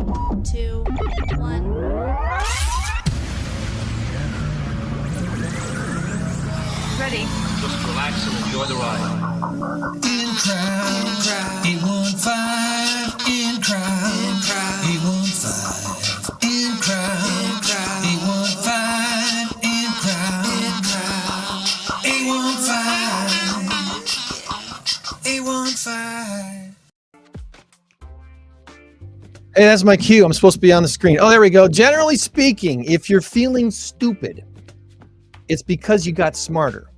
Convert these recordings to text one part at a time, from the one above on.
2, 1. Ready. Just relax and enjoy the ride. INCROWD 815 INCROWD 815 INCROWD 815 INCROWD 815 815. Hey, that's my cue. I'm supposed to be on the screen. Oh, there we go. Generally speaking, if you're feeling stupid, it's because you got smarter.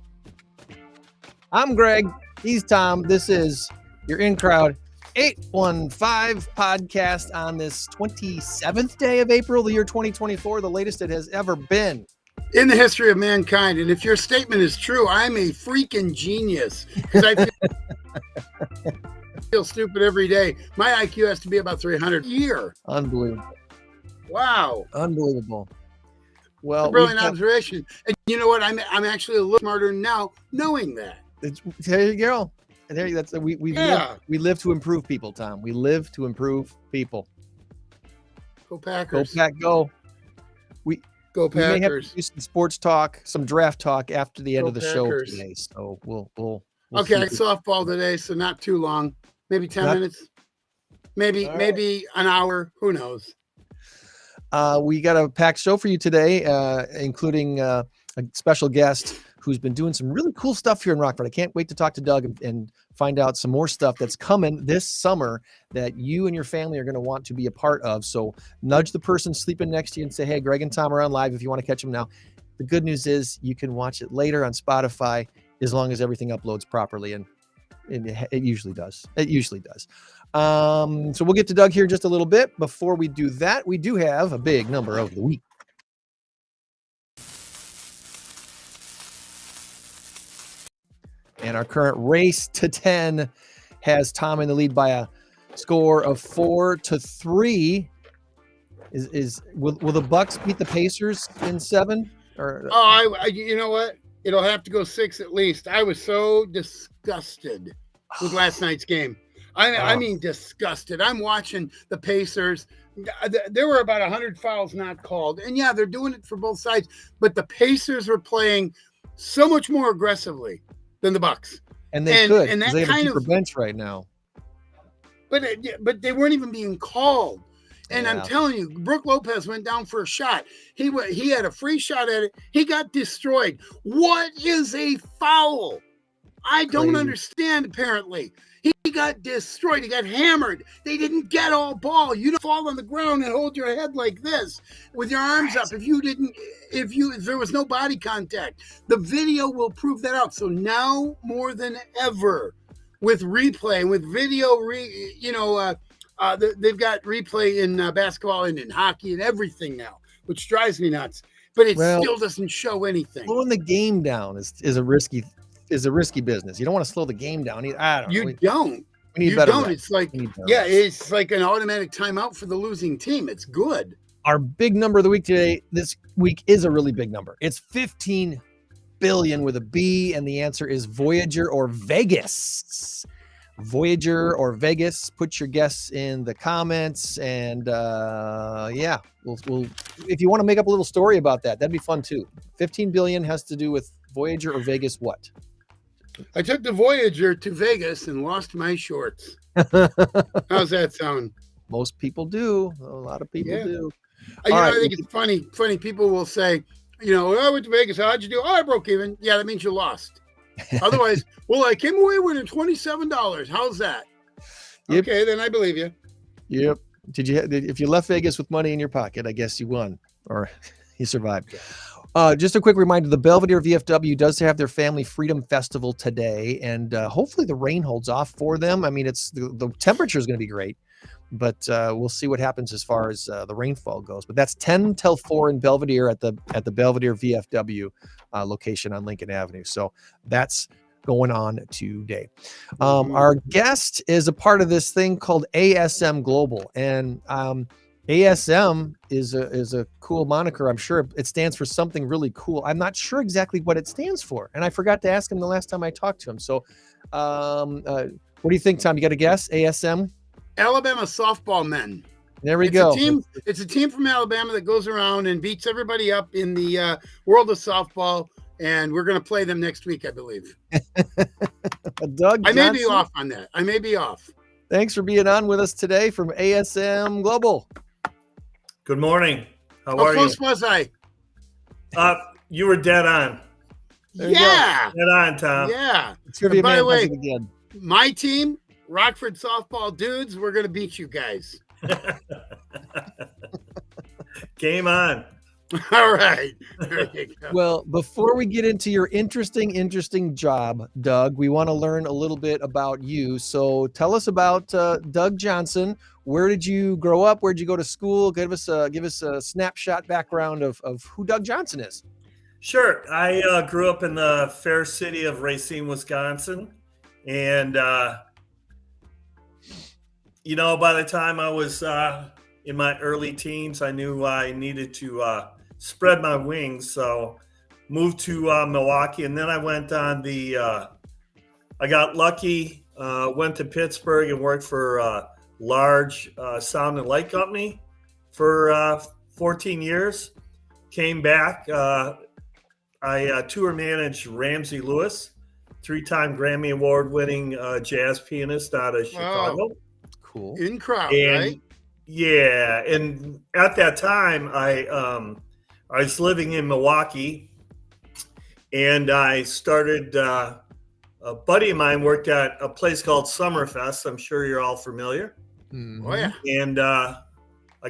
I'm Greg. He's Tom. This is your INCROWD 815 podcast on this 27th day of April, the year 2024, the latest it has ever been in the history of mankind. And if your statement is true, I'm a freaking genius because I feel stupid every day. My IQ has to be about 300 a year. Unbelievable. Wow. Unbelievable. Well, brilliant observation. And you know what? I'm actually a little smarter now knowing that. There you go. And there, that's we live to improve people, Tom. We live to improve people. Go Packers. Go Pack, go. Go We may have Packers. to do some sports talk, some draft talk after the end Go of the Packers. show today. So we'll Okay, see. softball today, so not too long. Maybe 10 minutes. Maybe All right. an hour. Who knows? We got a packed show for you today, including a special guest who's been doing some really cool stuff here in Rockford. I can't wait to talk to Doug and find out some more stuff that's coming this summer that you and your family are going to want to be a part of. So nudge the person sleeping next to you and say, hey, Greg and Tom are on live if you want to catch them now. The good news is you can watch it later on Spotify as long as everything uploads properly, and it usually does. It usually does. So we'll get to Doug here in just a little bit. Before we do that, we do have a big number of the week. And our current race to 10 has Tom in the lead by a score of 4-3. Will the Bucks beat the Pacers in 7? Or You know what? It'll have to go 6 at least. I was so disgusted with last night's game. I mean, disgusted. I'm watching the Pacers. There were about 100 fouls not called. And yeah, they're doing it for both sides. But the Pacers were playing so much more aggressively than the Bucks. and they could, and that they have a kind deeper of bench right now. But they weren't even being called. And Yeah. I'm telling you, Brook Lopez went down for a shot. He had a free shot at it. He got destroyed. What is a foul? I don't Crazy. understand, apparently. He got destroyed. He got hammered. They didn't get all ball. You don't fall on the ground and hold your head like this with your arms up if there was no body contact. The video will prove that out. So now more than ever with replay, with video, they've got replay in basketball and in hockey and everything now, which drives me nuts. But it still doesn't show anything. Slowing the game down is a risky business. You don't want to slow the game down. I don't know. You don't. We need You better don't. reps. It's like, We need better yeah, reps. it's like an automatic timeout for the losing team. It's good. Our big number of the week this week is a really big number. It's 15 billion with a B, and the answer is Voyager or Vegas. Voyager or Vegas. Put your guess in the comments, and we'll if you want to make up a little story about that, that'd be fun too. 15 billion has to do with Voyager or Vegas. What? I took the Voyager to Vegas and lost my shorts. How's that sound? Most people do. A lot of people do. I think it's funny. Funny people will say, I went to Vegas. How'd you do? Oh, I broke even. Yeah, that means you lost. Otherwise, I came away winning $27. How's that? Yep. Okay, then I believe you. Yep. If you left Vegas with money in your pocket, I guess you won or you survived. Just a quick reminder, the Belvedere VFW does have their Family Freedom Festival today, and hopefully the rain holds off for them. I mean, the temperature is going to be great, but we'll see what happens as far as the rainfall goes. But that's 10 till 4 in Belvedere at the Belvedere VFW location on Lincoln Avenue. So that's going on today. Our guest is a part of this thing called ASM Global, and ASM is a cool moniker. I'm sure it stands for something really cool. I'm not sure exactly what it stands for, and I forgot to ask him the last time I talked to him. So what do you think, Tom? You got a guess? ASM? Alabama softball men. There we It's go. a team. It's a team from Alabama that goes around and beats everybody up in the world of softball, and we're going to play them next week, I believe. Doug I may be Johnson, off on that. I may be off. thanks for being on with us today from ASM Global. Good morning. How How are you? close was I? You were dead on. There you Yeah. Dead on, Tom. Yeah. Trivia And by Man the way, does it again. my team, Rockford softball dudes, we're going to beat you guys. Game on. All right. There you go. Well, before we get into your interesting job, Doug, we want to learn a little bit about you. So tell us about Doug Johnson. Where did you grow up? Where did you go to school? Give us a snapshot background of who Doug Johnson is. Sure. I grew up in the fair city of Racine, Wisconsin. And, by the time I was in my early teens, I knew I needed to spread my wings. So moved to Milwaukee. And then I went on I got lucky, went to Pittsburgh and worked for a large sound and light company for 14 years. Came back. I tour managed Ramsey Lewis, 3-time Grammy Award-winning jazz pianist out of Chicago. Cool. INCROWD, And right? yeah, and at that time, I was living in Milwaukee, and I started. A buddy of mine worked at a place called Summerfest. I'm sure you're all familiar. Oh, yeah. And I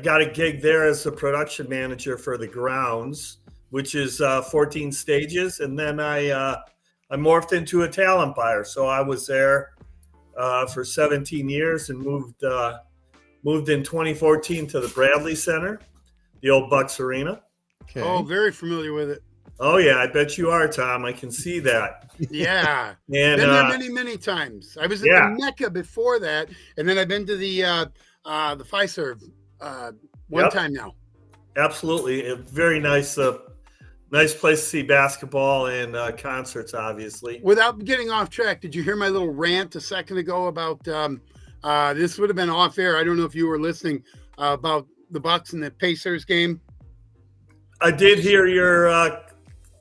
got a gig there as a production manager for the grounds, which is 14 stages. And then I morphed into a talent buyer. So I was there for 17 years and moved in 2014 to the Bradley Center, the old Bucks Arena. Okay. Oh, very familiar with it. Oh, yeah, I bet you are, Tom. I can see that. Yeah. And Been there many, many times. I was at yeah. the Mecca before that, and then I've been to the Fiserv one Yep. time now. Absolutely. A very nice place to see basketball and concerts, obviously. Without getting off track, did you hear my little rant a second ago about this would have been off air? I don't know if you were listening about the Bucks and the Pacers game. I did hear your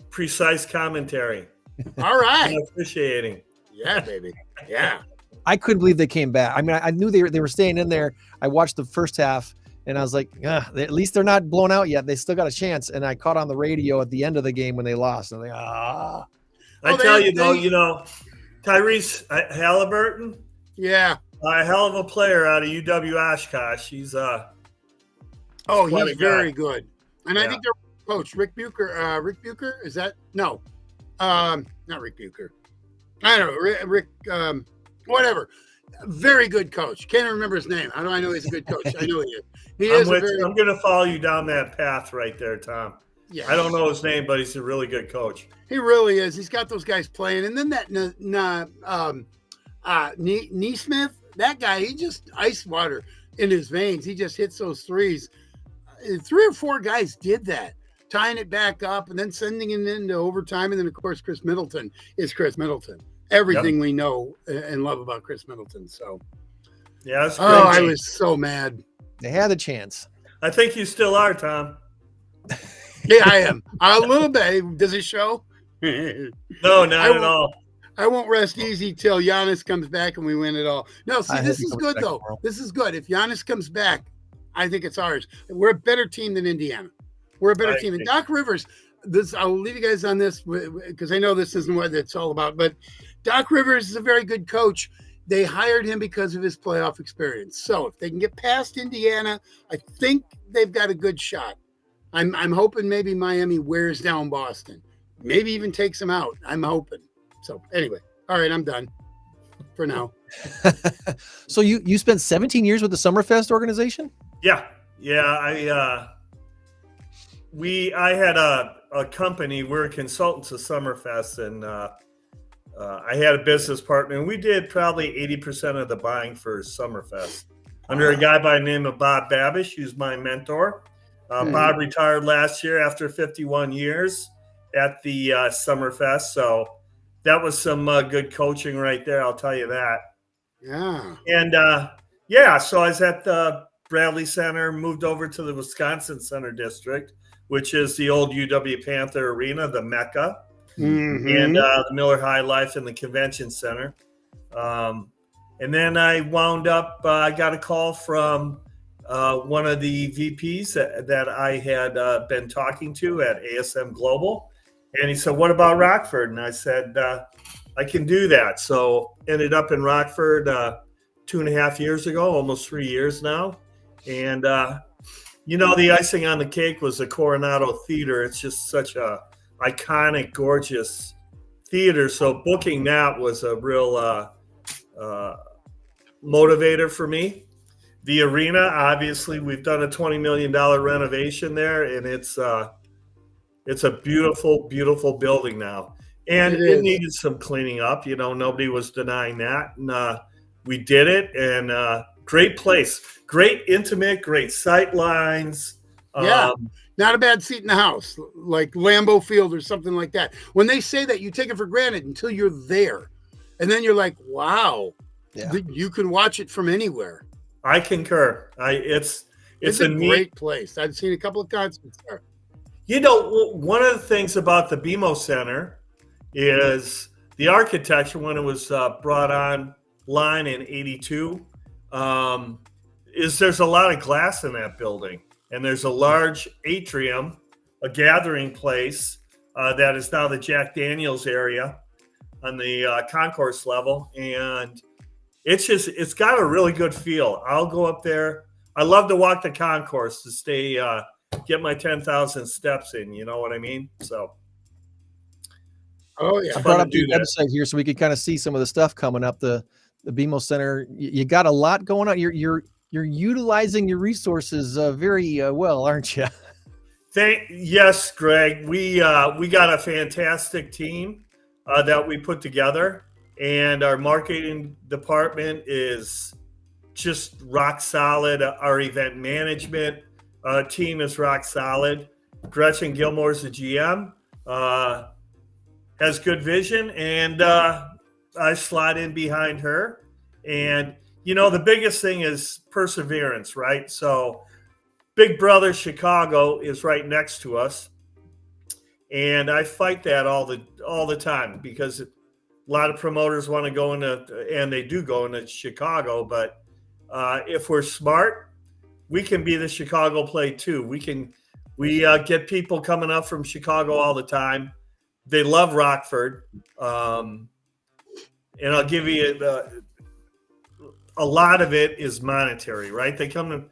precise commentary. All right. I'm appreciating. Yeah, baby. Yeah. I couldn't believe they came back. I mean, I knew they were staying in there. I watched the first half, and I was like, at least they're not blown out yet. They still got a chance. And I caught on the radio at the end of the game when they lost. And I'm like, I tell you, though, Tyrese Halliburton, Yeah. a hell of a player out of UW Oshkosh. He's Oh, What he's a very guy. good. And I Yeah. think their coach, Rick Bucher, is that? No. Not Rick Bucher. I don't know. Rick whatever. Very good coach. Can't remember his name. How do I know he's a good coach? I know he is. He is a very, I'm going to follow you down that path right there, Tom. yeah. I don't know his name, but he's a really good coach. He really is. He's got those guys playing. And then that Neesmith, that guy, he just ice water in his veins. He just hits those threes. 3 or 4 guys did that, tying it back up and then sending it into overtime. And then, of course, Chris Middleton is Chris Middleton. Everything we know and love about Chris Middleton. So, Yeah, that's oh, great. I was so mad. they had a chance. I think you still are, Tom. Yeah, I am. A little bit. Does it show? No, not at all. I won't rest easy till Giannis comes back and we win it all. No, see, I hope this he is comes good, back though. tomorrow. This is good. If Giannis comes back, I think it's ours. We're a better team than Indiana. We're a better I team. And agree. Doc Rivers, I'll leave you guys on this because I know this isn't what it's all about, but Doc Rivers is a very good coach. They hired him because of his playoff experience. So if they can get past Indiana, I think they've got a good shot. I'm hoping maybe Miami wears down Boston. Maybe even takes them out. I'm hoping. So anyway, all right, I'm done for now. So you spent 17 years with the Summerfest organization? Yeah. I had a company. We're consultants of Summerfest, and I had a business partner, and we did probably 80% of the buying for Summerfest under a guy by the name of Bob Babish, who's my mentor. Bob retired last year after 51 years at the Summerfest, so that was some good coaching right there. I'll tell you that. Yeah. And so I was at the Bradley Center, moved over to the Wisconsin Center District, which is the old UW Panther Arena, the Mecca, and the Miller High Life and the Convention Center. And then I wound up, I got a call from one of the VPs that I had been talking to at ASM Global. And he said, what about Rockford? And I said, I can do that. So ended up in Rockford 2.5 years ago, almost 3 years now. And, the icing on the cake was the Coronado Theater. It's just such a iconic, gorgeous theater. So booking that was a real motivator for me. The arena, obviously, we've done a $20 million renovation there, and it's a beautiful, beautiful building now. And it needed some cleaning up. Nobody was denying that. And we did it, and great place. Great intimate, great sight lines. Yeah, not a bad seat in the house, like Lambeau Field or something like that. When they say that, you take it for granted until you're there. And then you're like, wow, you can watch it from anywhere. I concur. It's a great place. I've seen a couple of concerts there. One of the things about the BMO Center is the architecture when it was brought online in '82. Is there's a lot of glass in that building, and there's a large atrium, a gathering place that is now the Jack Daniels area on the concourse level, and it's got a really good feel. I'll go up there. I love to walk the concourse to stay, get my 10,000 steps in. You know what I mean? So. Oh yeah. I brought up the website here so we could kind of see some of the stuff coming up. The BMO Center. You got a lot going on. You're utilizing your resources very well, aren't you? Yes, Greg. We got a fantastic team that we put together. And our marketing department is just rock solid. Our event management team is rock solid. Gretchen Gilmore's the GM, has good vision, and I slide in behind her. And, the biggest thing is perseverance, right? So Big Brother Chicago is right next to us. And I fight that all the time because a lot of promoters want to go into, and they do go into Chicago, but if we're smart, we can be the Chicago play too. We get people coming up from Chicago all the time. They love Rockford. And I'll give you a lot of it is monetary, right? They come to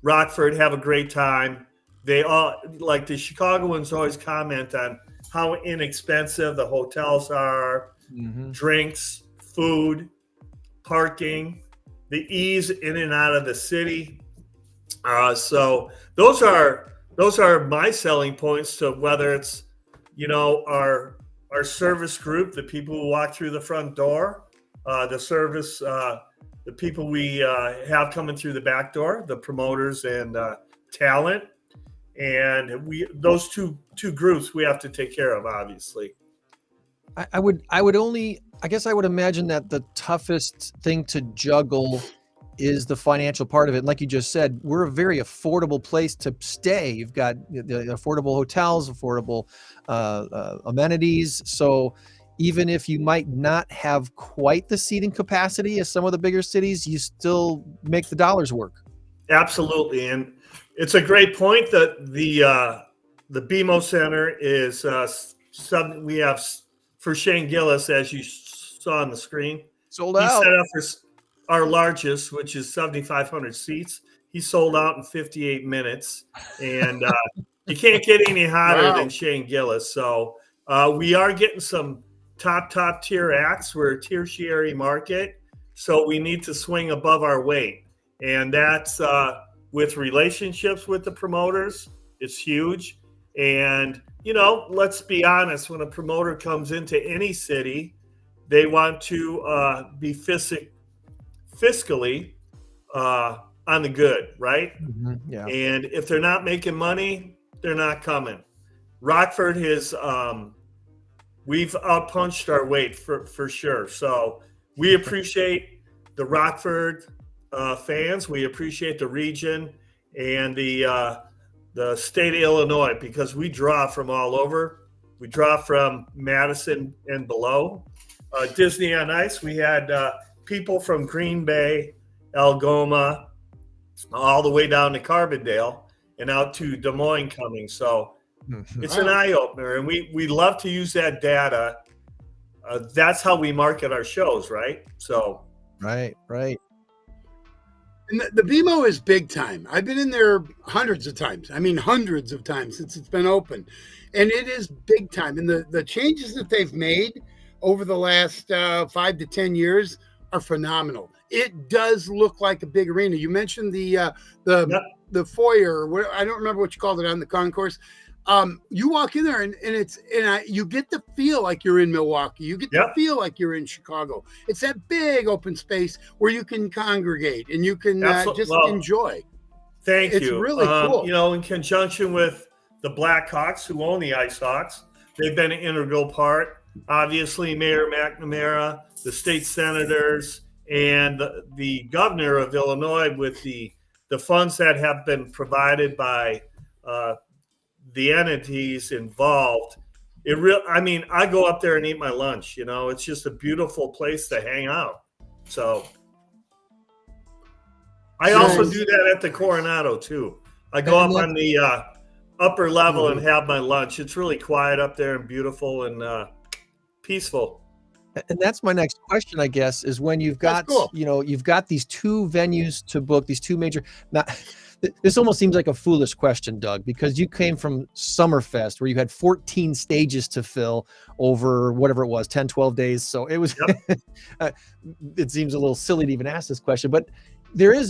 Rockford, have a great time. They all, like the Chicagoans always comment on how inexpensive the hotels are, drinks, food, parking, the ease in and out of the city. So those are my selling points to whether it's, our service group, the people who walk through the front door, the service, the people we have coming through the back door, the promoters and talent. And those two groups we have to take care of, obviously. I would imagine that the toughest thing to juggle is the financial part of it. And like you just said, we're a very affordable place to stay. You've got the affordable hotels, affordable amenities. So even if you might not have quite the seating capacity as some of the bigger cities, you still make the dollars work. Absolutely. And it's a great point that the BMO Center is something we have for Shane Gillis, as you saw on the screen. Sold out. He set up for our largest, which is 7,500 seats. He sold out in 58 minutes. And you can't get any hotter than Shane Gillis. So we are getting some top tier acts. We're a tertiary market. So we need to swing above our weight. And that's with relationships with the promoters. It's huge. And, let's be honest, when a promoter comes into any city, they want to be fiscally on the good, right? Yeah. And if they're not making money, they're not coming. Rockford has, we've outpunched our weight for sure. So we appreciate the Rockford fans. We appreciate the region and the state of Illinois, because we draw from all over. We draw from Madison and below. Disney on Ice, we had people from Green Bay, Algoma, all the way down to Carbondale and out to Des Moines coming. So it's an eye opener, and we love to use that data. That's how we market our shows, right? So Right. And the BMO is big time. I've been in there hundreds of times. I mean, hundreds of times since it's been open. And it is big time. And the changes that they've made over the last 5 to 10 years are phenomenal. It does look like a big arena. You mentioned the foyer, or I don't remember what you called it on the concourse. You walk in there and you get to feel like you're in Milwaukee. You get to feel like you're in Chicago. It's that big open space where you can congregate and you can just enjoy. Thank you. It's really cool. You know, in conjunction with the Blackhawks, who own the Ice Hawks, they've been an integral part. Obviously, Mayor McNamara, the state senators, and the governor of Illinois, with the funds that have been provided by the entities involved. I go up there and eat my lunch. You know, it's just a beautiful place to hang out. So I also do that at the Coronado too. I go up on the upper level and have my lunch. It's really quiet up there and beautiful and peaceful. And that's my next question, I guess, is when you've got, you've got these two venues to book, these two major. Now, this almost seems like a foolish question, Doug, because you came from Summerfest where you had 14 stages to fill over whatever it was, 10, 12 days. So it was, it seems a little silly to even ask this question, but there's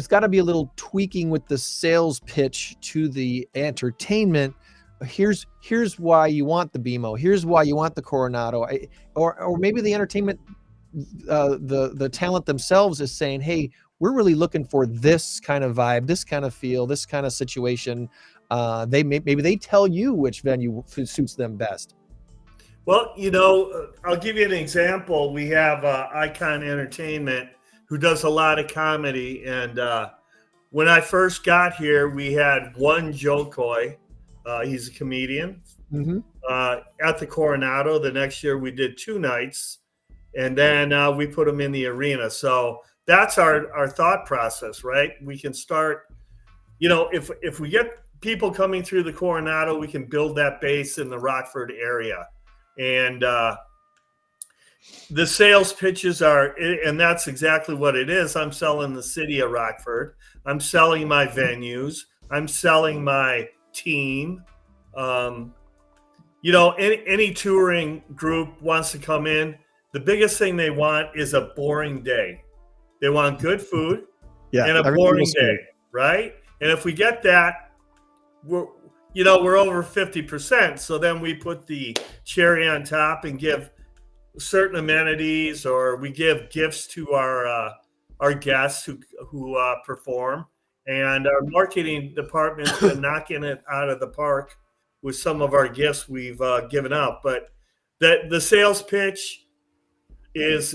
got to be a little tweaking with the sales pitch to the entertainment. Here's why you want the BMO. Here's why you want the Coronado, or maybe the entertainment, the talent themselves is saying, hey, we're really looking for this kind of vibe, this kind of feel, this kind of situation. Maybe they tell you which venue suits them best. Well, you know, I'll give you an example. We have Icon Entertainment, who does a lot of comedy, and when I first got here, we had one Joe Coy. He's a comedian at the Coronado. The next year we did 2 nights, and then we put him in the arena. So that's our thought process, right? We can start, you know, if we get people coming through the Coronado, we can build that base in the Rockford area. And the sales pitches are, and that's exactly what it is. I'm selling the city of Rockford. I'm selling my venues. I'm selling my team. You know, any touring group wants to come in. The biggest thing they want is a boring day. They want good food and a boring day, right? And if we get that, we're over 50%. So then we put the cherry on top and give certain amenities, or we give gifts to our guests who perform. And our marketing department's been knocking it out of the park with some of our gifts we've given out. But the sales pitch is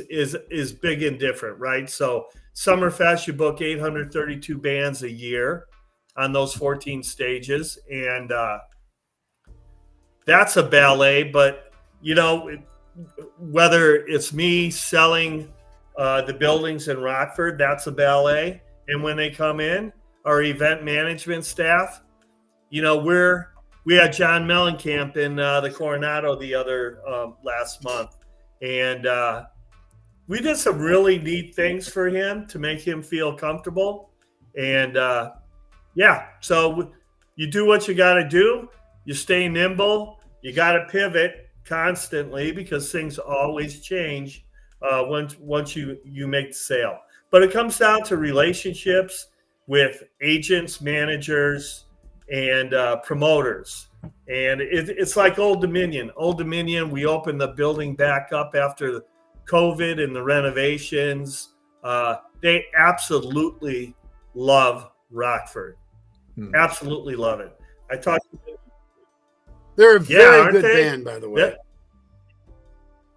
big and different, right? So Summerfest, you book 832 bands a year on those 14 stages, and that's a ballet. But you know, whether it's me selling the buildings in Rockford, that's a ballet. And when they come in, our event management staff, you know, we had John Mellencamp in the Coronado the other last month, and we did some really neat things for him to make him feel comfortable. And so you do what you got to do. You stay nimble. You got to pivot constantly because things always change once you make the sale. But it comes down to relationships with agents, managers, and promoters. And it's like Old Dominion. Old Dominion, we opened the building back up after COVID and the renovations. They absolutely love Rockford. Absolutely love it. I talked to them. They're a very good band, by the way.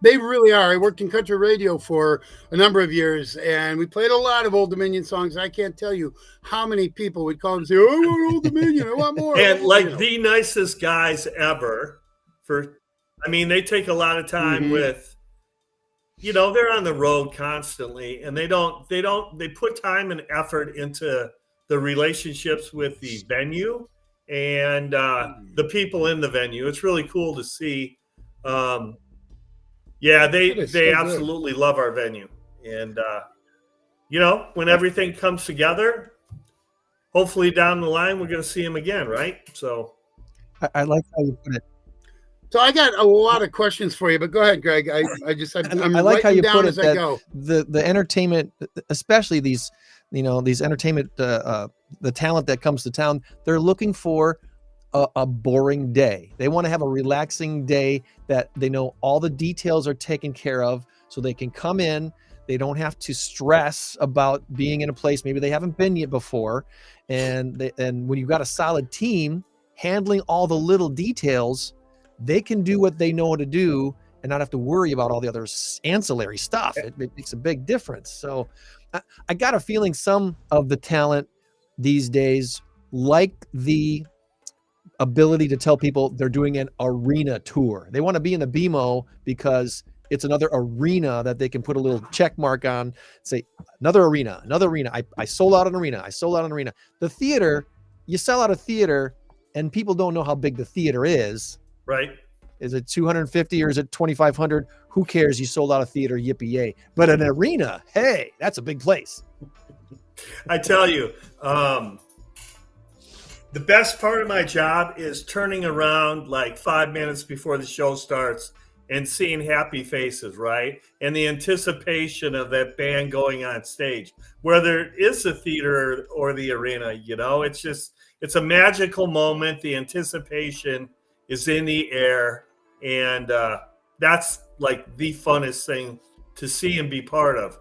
They really are. I worked in country radio for a number of years, and we played a lot of Old Dominion songs. I can't tell you how many people would call and say, "Oh, I want Old Dominion. I want more." And like You know. the nicest guys ever. They take a lot of time with, they're on the road constantly, and they put time and effort into the relationships with the venue and the people in the venue. It's really cool to see. They absolutely love our venue. And, when everything comes together, hopefully down the line, we're going to see them again, right? So I like how you put it. So I got a lot of questions for you, but go ahead, Greg. I'm I like how you put it as I go. The entertainment, especially these entertainment, the talent that comes to town, they're looking for a boring day. They want to have a relaxing day that they know all the details are taken care of, so they can come in. They don't have to stress about being in a place maybe they haven't been yet before. And when you've got a solid team handling all the little details, they can do what they know how to do and not have to worry about all the other ancillary stuff. It makes a big difference. So I got a feeling some of the talent these days like the ability to tell people they're doing an arena tour. They want to be in the BMO because it's another arena that they can put a little check mark on, say another arena. I sold out an arena. The theater, you sell out a theater and people don't know how big the theater is. Right. Is it 250 or is it 2,500? Who cares? You sold out a theater, yippee yay. But an arena, hey, that's a big place. I tell you, the best part of my job is turning around like 5 minutes before the show starts and seeing happy faces, right? And the anticipation of that band going on stage, whether it is the theater or the arena, it's a magical moment. The anticipation is in the air, and that's like the funnest thing to see and be part of.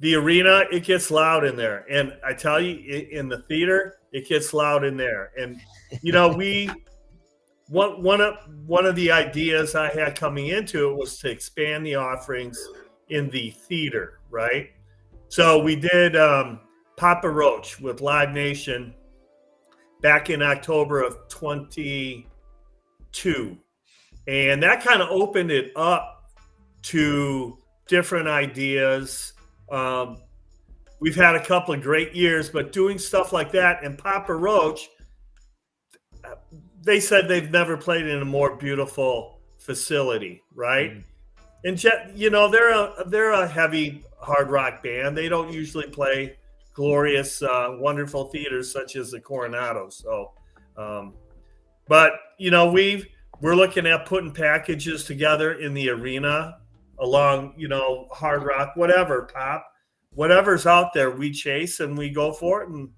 The arena, it gets loud in there, and I tell you, in the theater, it gets loud in there. And one of the ideas I had coming into it was to expand the offerings in the theater, right? So we did Papa Roach with Live Nation back in October of 22. And that kind of opened it up to different ideas. We've had a couple of great years, but doing stuff like that, and Papa Roach, they said they've never played in a more beautiful facility, right? And they're a heavy hard rock band. They don't usually play glorious, wonderful theaters such as the Coronado. So, we're looking at putting packages together in the arena along, hard rock, whatever, pop, whatever's out there, we chase and we go for it. And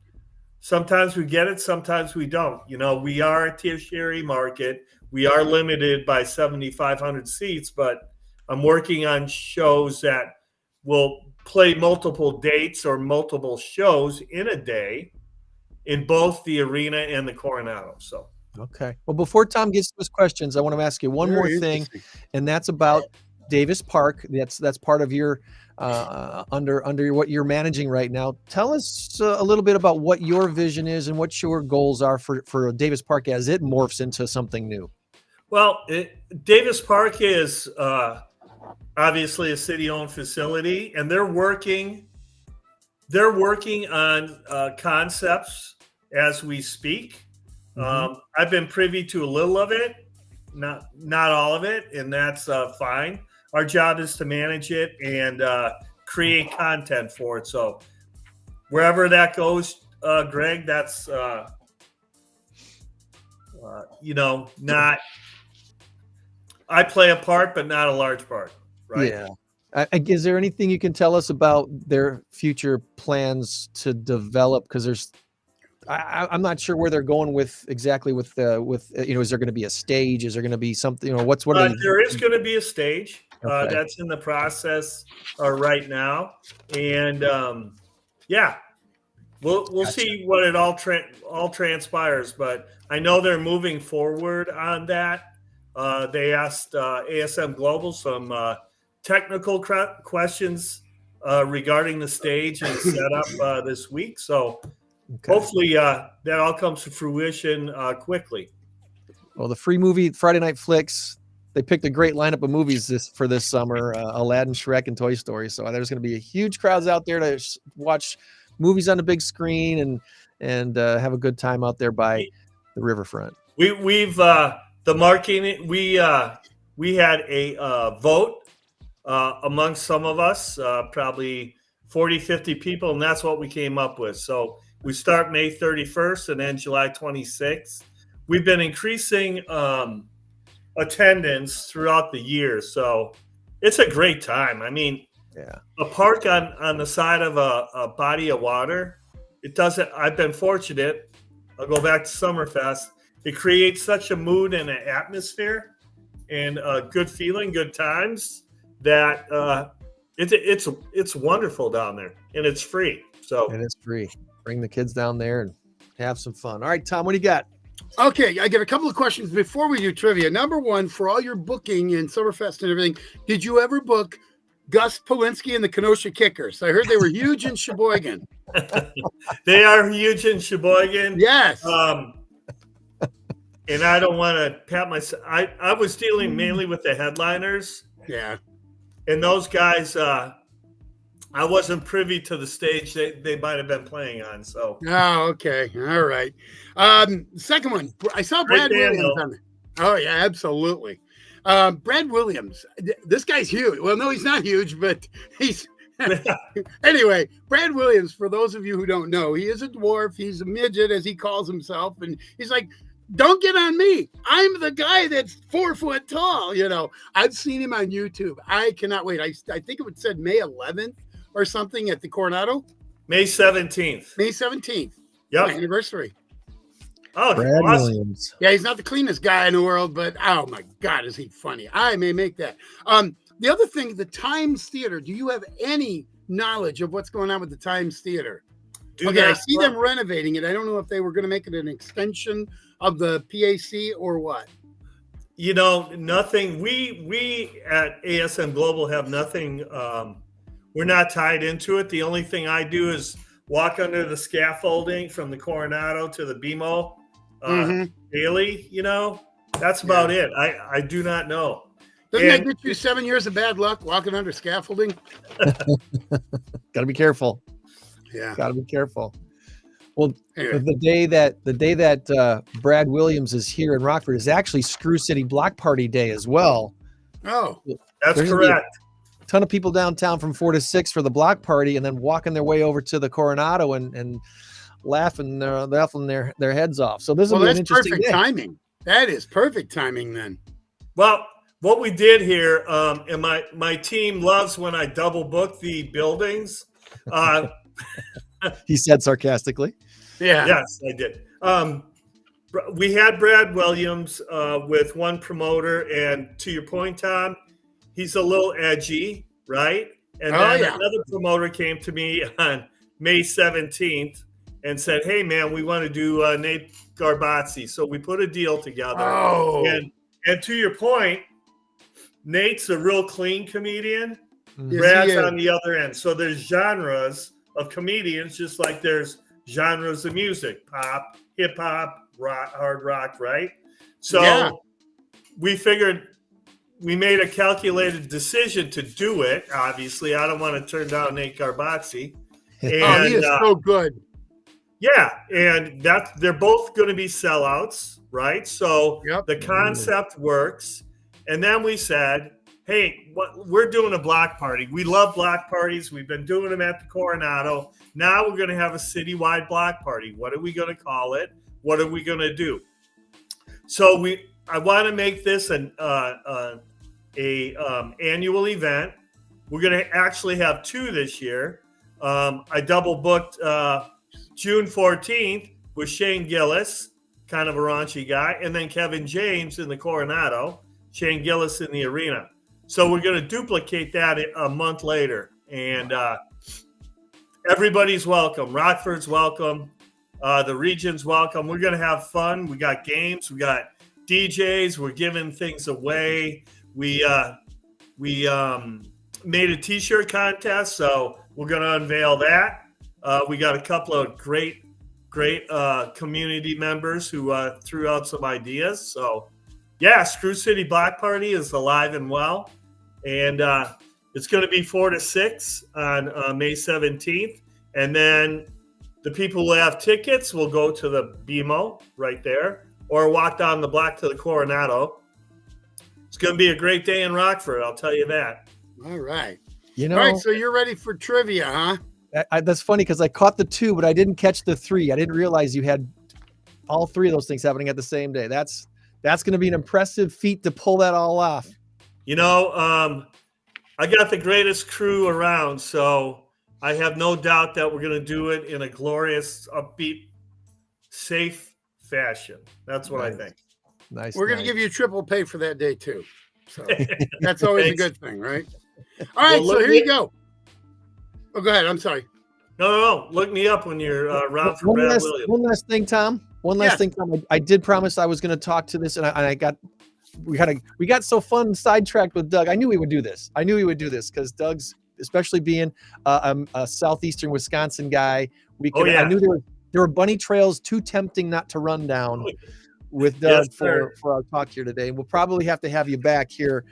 sometimes we get it, sometimes we don't. We are a tertiary market. We are limited by 7,500 seats, but I'm working on shows that will play multiple dates or multiple shows in a day in both the arena and the Coronado. So, okay. Well, before Tom gets to his questions, I want to ask you one more thing, and that's about Davis Park. That's part of your under what you're managing right now. Tell us a little bit about what your vision is and what your goals are for Davis Park as it morphs into something new. Well, Davis Park is obviously a city-owned facility, and they're working on concepts as we speak. I've been privy to a little of it, not all of it, and that's fine. Our job is to manage it and create content for it. So wherever that goes, Greg, that's not. I play a part, but not a large part. Right. Yeah. Is there anything you can tell us about their future plans to develop? Because I'm not sure where they're going with is there going to be a stage? Is there going to be something? There is going to be a stage that's in the process right now, and we'll see what it all transpires. But I know they're moving forward on that. They asked ASM Global some technical questions regarding the stage and setup this week. So hopefully that all comes to fruition quickly. Well, the free movie Friday Night Flicks, they picked a great lineup of movies for this summer, Aladdin, Shrek, and Toy Story. So there's going to be a huge crowds out there to watch movies on the big screen and have a good time out there by the riverfront. We've the marketing. We had a vote amongst some of us, probably 40, 50 people, and that's what we came up with. So we start May 31st and end July 26th. We've been increasing attendance throughout the year, so it's a great time. I mean, a park on the side of a body of water, it doesn't. I've been fortunate. I'll go back to Summerfest. It creates such a mood and an atmosphere and a good feeling, good times that it's wonderful down there, and it's free. So and it's free. Bring the kids down there and have some fun. All right, Tom, what do you got? Okay, I got a couple of questions before we do trivia. Number one, for all your booking in Summerfest and everything, did you ever book Gus Polinsky and the Kenosha Kickers? I heard they were huge in Sheboygan. They are huge in Sheboygan. Yes. And I don't want to pat myself. I was dealing mainly with the headliners. Yeah. And those guys, I wasn't privy to the stage they might have been playing on. So. Oh, okay. All right. Second one, I saw Brad Williams on there. Oh, yeah, absolutely. Brad Williams, this guy's huge. Well, no, he's not huge, but he's anyway. Brad Williams, for those of you who don't know, he is a dwarf. He's a midget, as he calls himself, and he's like, "Don't get on me. I'm the guy that's 4 foot tall." You know, I've seen him on YouTube. I cannot wait. I think it said May 11th or something at the Coronado. May 17th. May 17th. Yep. My anniversary. Oh, Brad awesome. Williams. Yeah, he's not the cleanest guy in the world, but oh my God, is he funny? I may make that. The other thing, the Times Theater. Do you have any knowledge of what's going on with the Times Theater? I see them renovating it. I don't know if they were going to make it an extension of the PAC or what. You know, nothing. We at ASM Global have nothing. We're not tied into it. The only thing I do is walk under the scaffolding from the Coronado to the BMO daily. You know, that's about it. I do not know. Doesn't that get you 7 years of bad luck walking under scaffolding? Got to be careful. Yeah, got to be careful. Well, anyway. the day that Brad Williams is here in Rockford is actually Screw City Block Party Day as well. Oh, that's correct. A ton of people downtown from 4 to 6 for the block party, and then walking their way over to the Coronado and laughing their heads off. So this will be an interesting perfect day. Timing. That is perfect timing then. Well, what we did here, and my team loves when I double book the buildings. He said sarcastically. Yeah. Yes, I did. We had Brad Williams with one promoter, and to your point, Tom, he's a little edgy, right? And then another promoter came to me on May 17th and said, "Hey, man, we want to do Nate Garbazzi." So we put a deal together. Oh. And to your point, Nate's a real clean comedian. Yes, Brad's he is. on the other end. So there's genres of comedians, just like there's genres of music: pop, hip hop, rock, hard rock, right? So we figured, we made a calculated decision to do it. Obviously, I don't want to turn down Nate Garbazzi. And, he is so good. Yeah, and they're both going to be sellouts, right? So the concept works. And then we said, hey, we're doing a block party. We love block parties. We've been doing them at the Coronado. Now we're going to have a citywide block party. What are we going to call it? What are we going to do? So I want to make this an annual event. We're going to actually have 2 this year. I double booked June 14th with Shane Gillis, kind of a raunchy guy, and then Kevin James in the Coronado, Shane Gillis in the arena. So we're going to duplicate that a month later, and everybody's welcome. Rockford's welcome. The region's welcome. We're going to have fun. We got games. We got DJs. We're giving things away. We made a T-shirt contest, so we're going to unveil that. We got a couple of great community members who threw out some ideas. So, yeah, Screw City Block Party is alive and well, and it's going to be 4 to 6 on May 17th, and then the people who have tickets will go to the BMO right there, or walk down the block to the Coronado. It's going to be a great day in Rockford, I'll tell you that. All right. You know, All right, so you're ready for trivia, huh? that's funny because I caught the 2, but I didn't catch the 3. I didn't realize you had all 3 of those things happening at the same day. That's going to be an impressive feat to pull that all off. You know, I got the greatest crew around, so I have no doubt that we're going to do it in a glorious, upbeat, safe fashion. That's what I think. Nice. We're going to give you triple pay for that day, too. So that's always a good thing, right? All right, Well, so here you go. Oh, go ahead. I'm sorry. No. Look me up when you're around for One Brad last, Williams. one last thing, Tom. One last thing, Tom. I did promise I was going to talk to this, and we got so fun sidetracked with Doug. I knew he would do this. Because Doug's, especially being a southeastern Wisconsin guy, I knew there were bunny trails too tempting not to run down with Doug for our talk here today. We'll probably have to have you back here,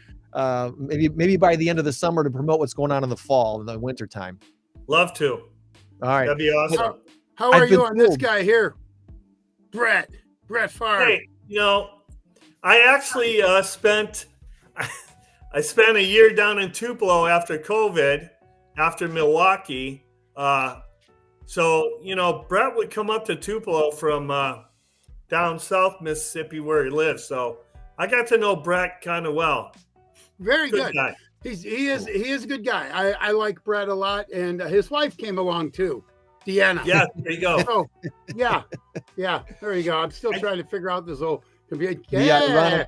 maybe by the end of the summer to promote what's going on in the fall and the winter time. Love to. All right. That'd be awesome. How are you on this guy here? Brett Favre. Hey, you know, I actually spent a year down in Tupelo after COVID, after Milwaukee. So, you know, Brett would come up to Tupelo from down south Mississippi where he lives. So I got to know Brett kind of well. Very good. Guy. He is a good guy. I like Brett a lot, and his wife came along too, Deanna. Yeah, there you go. Oh, yeah. There you go. I'm still trying to figure out this whole computer. Yeah.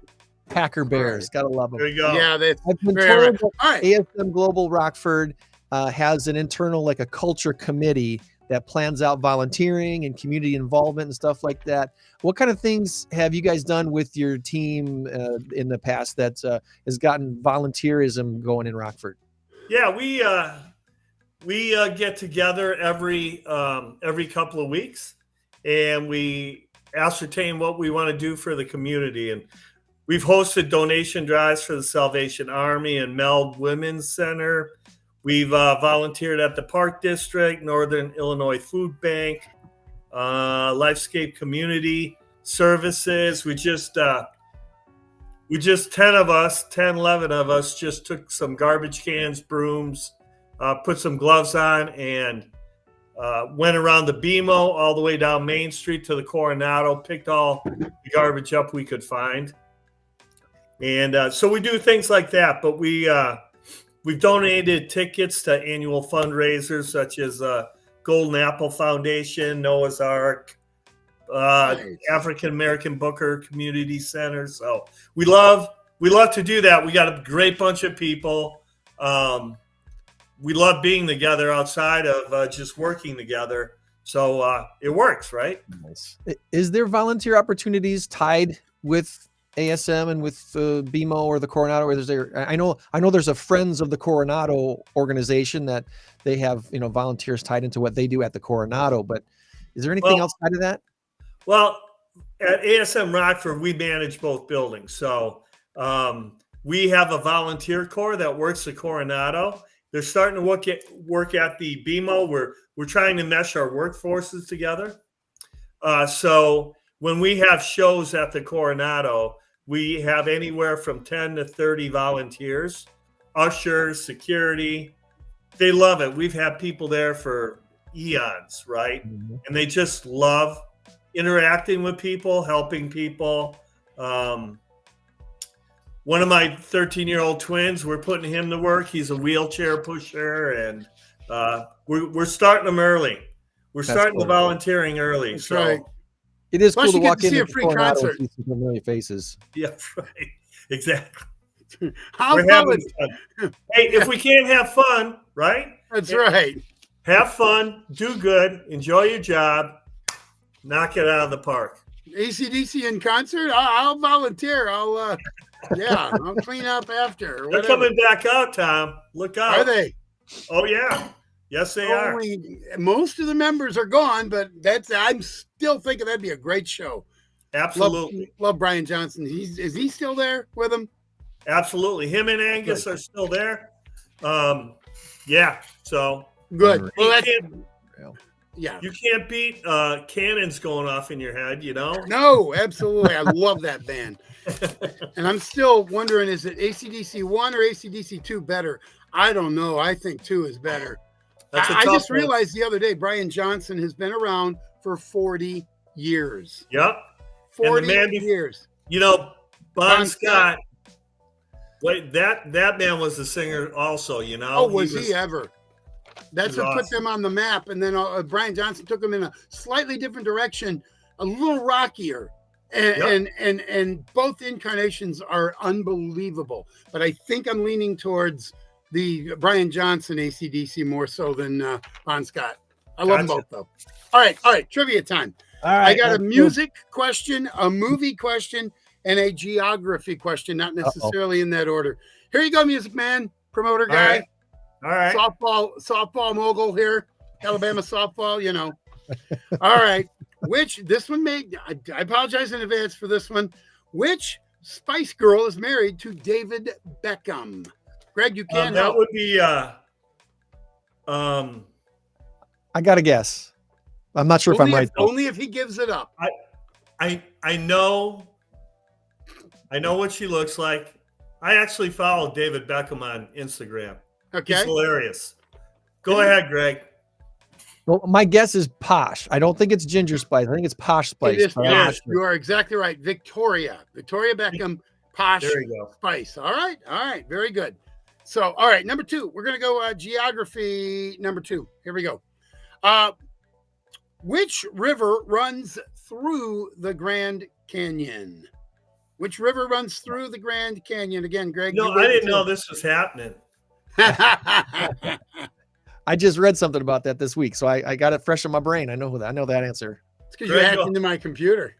Packer Bears, gotta love them. There you go. Yeah, that's I've been very told right. that All right. ASM Global Rockford has an internal, like a culture committee that plans out volunteering and community involvement and stuff like that. What kind of things have you guys done with your team in the past that has gotten volunteerism going in Rockford? Yeah, we get together every couple of weeks, and we ascertain what we want to do for the community. And we've hosted donation drives for the Salvation Army and Meld Women's Center. We've volunteered at the Park District, Northern Illinois Food Bank, Lifescape Community Services. We just 10, 11 of us just took some garbage cans, brooms, put some gloves on, and went around the BMO all the way down Main Street to the Coronado, picked all the garbage up we could find. And so we do things like that, but we've donated tickets to annual fundraisers such as Golden Apple Foundation, Noah's Ark, African American Booker Community Center. So we love to do that. We got a great bunch of people. We love being together outside of just working together. So it works, right? Nice. Is there volunteer opportunities tied with ASM and with BMO or the Coronado? Or I know there's a Friends of the Coronado organization that they have, volunteers tied into what they do at the Coronado. But is there anything else tied to that? Well, at ASM Rockford, we manage both buildings. So we have a volunteer corps that works the Coronado. They're starting to work at the BMO. We're trying to mesh our workforces together. So when we have shows at the Coronado, we have anywhere from 10 to 30 volunteers, ushers, security. They love it. We've had people there for eons, right? Mm-hmm. And they just love interacting with people, helping people. One of my 13-year-old twins, we're putting him to work. He's a wheelchair pusher, and we're starting them early. We're starting the volunteering early. That's so. right. It is cool to walk see in a free concert. And see some familiar faces. Yeah, right. Exactly. We're having fun. Hey, if we can't have fun, right? That's right. Have fun, do good, enjoy your job, knock it out of the park. AC/DC in concert? I'll volunteer. I'll clean up after. They're whatever. coming back out, Tom. Look out. Are they? Oh, yeah. Yes, they are. Most of the members are gone, but I'm still thinking that'd be a great show. Absolutely. Love Brian Johnson. Is he still there with him? Absolutely. Him and Angus are still there. Yeah. So good. Well, you can't beat cannons going off in your head, you know? No, absolutely. I love that band. And I'm still wondering, is it AC/DC 1 or AC/DC 2 better? I don't know. I think 2 is better. I just realized the other day, Brian Johnson has been around for 40 years. Yep. 40 years. You know, Bon Scott. Wait, that man was the singer also, you know? Oh, was he ever? That's what put them on the map. And then Brian Johnson took them in a slightly different direction, a little rockier. And both incarnations are unbelievable. But I think I'm leaning towards the Brian Johnson AC/DC more so than Bon Scott. I love them both, though. All right. Trivia time. All right. I got a music question, a movie question, and a geography question, not necessarily in that order. Here you go, music man, promoter guy. All right. Softball mogul here. Alabama softball, you know. All right. I apologize in advance for this one. Which Spice Girl is married to David Beckham? Greg, you can't help. That would be I got to guess. I'm not sure if I'm right. Only if he gives it up. I know what she looks like. I actually follow David Beckham on Instagram. Okay. He's hilarious. Go ahead, Greg. Well, my guess is Posh. I don't think it's Ginger Spice. I think it's Posh Spice. Yes, you are exactly right. Victoria Beckham, Posh there you go. Spice. All right. Very good. So, all right, number 2. We're going to go geography number 2. Here we go. Which river runs through the Grand Canyon? Which river runs through the Grand Canyon? Again, Greg. No, I didn't know this was happening. I just read something about that this week, so I got it fresh in my brain. I know that answer. It's because you hacked into my computer.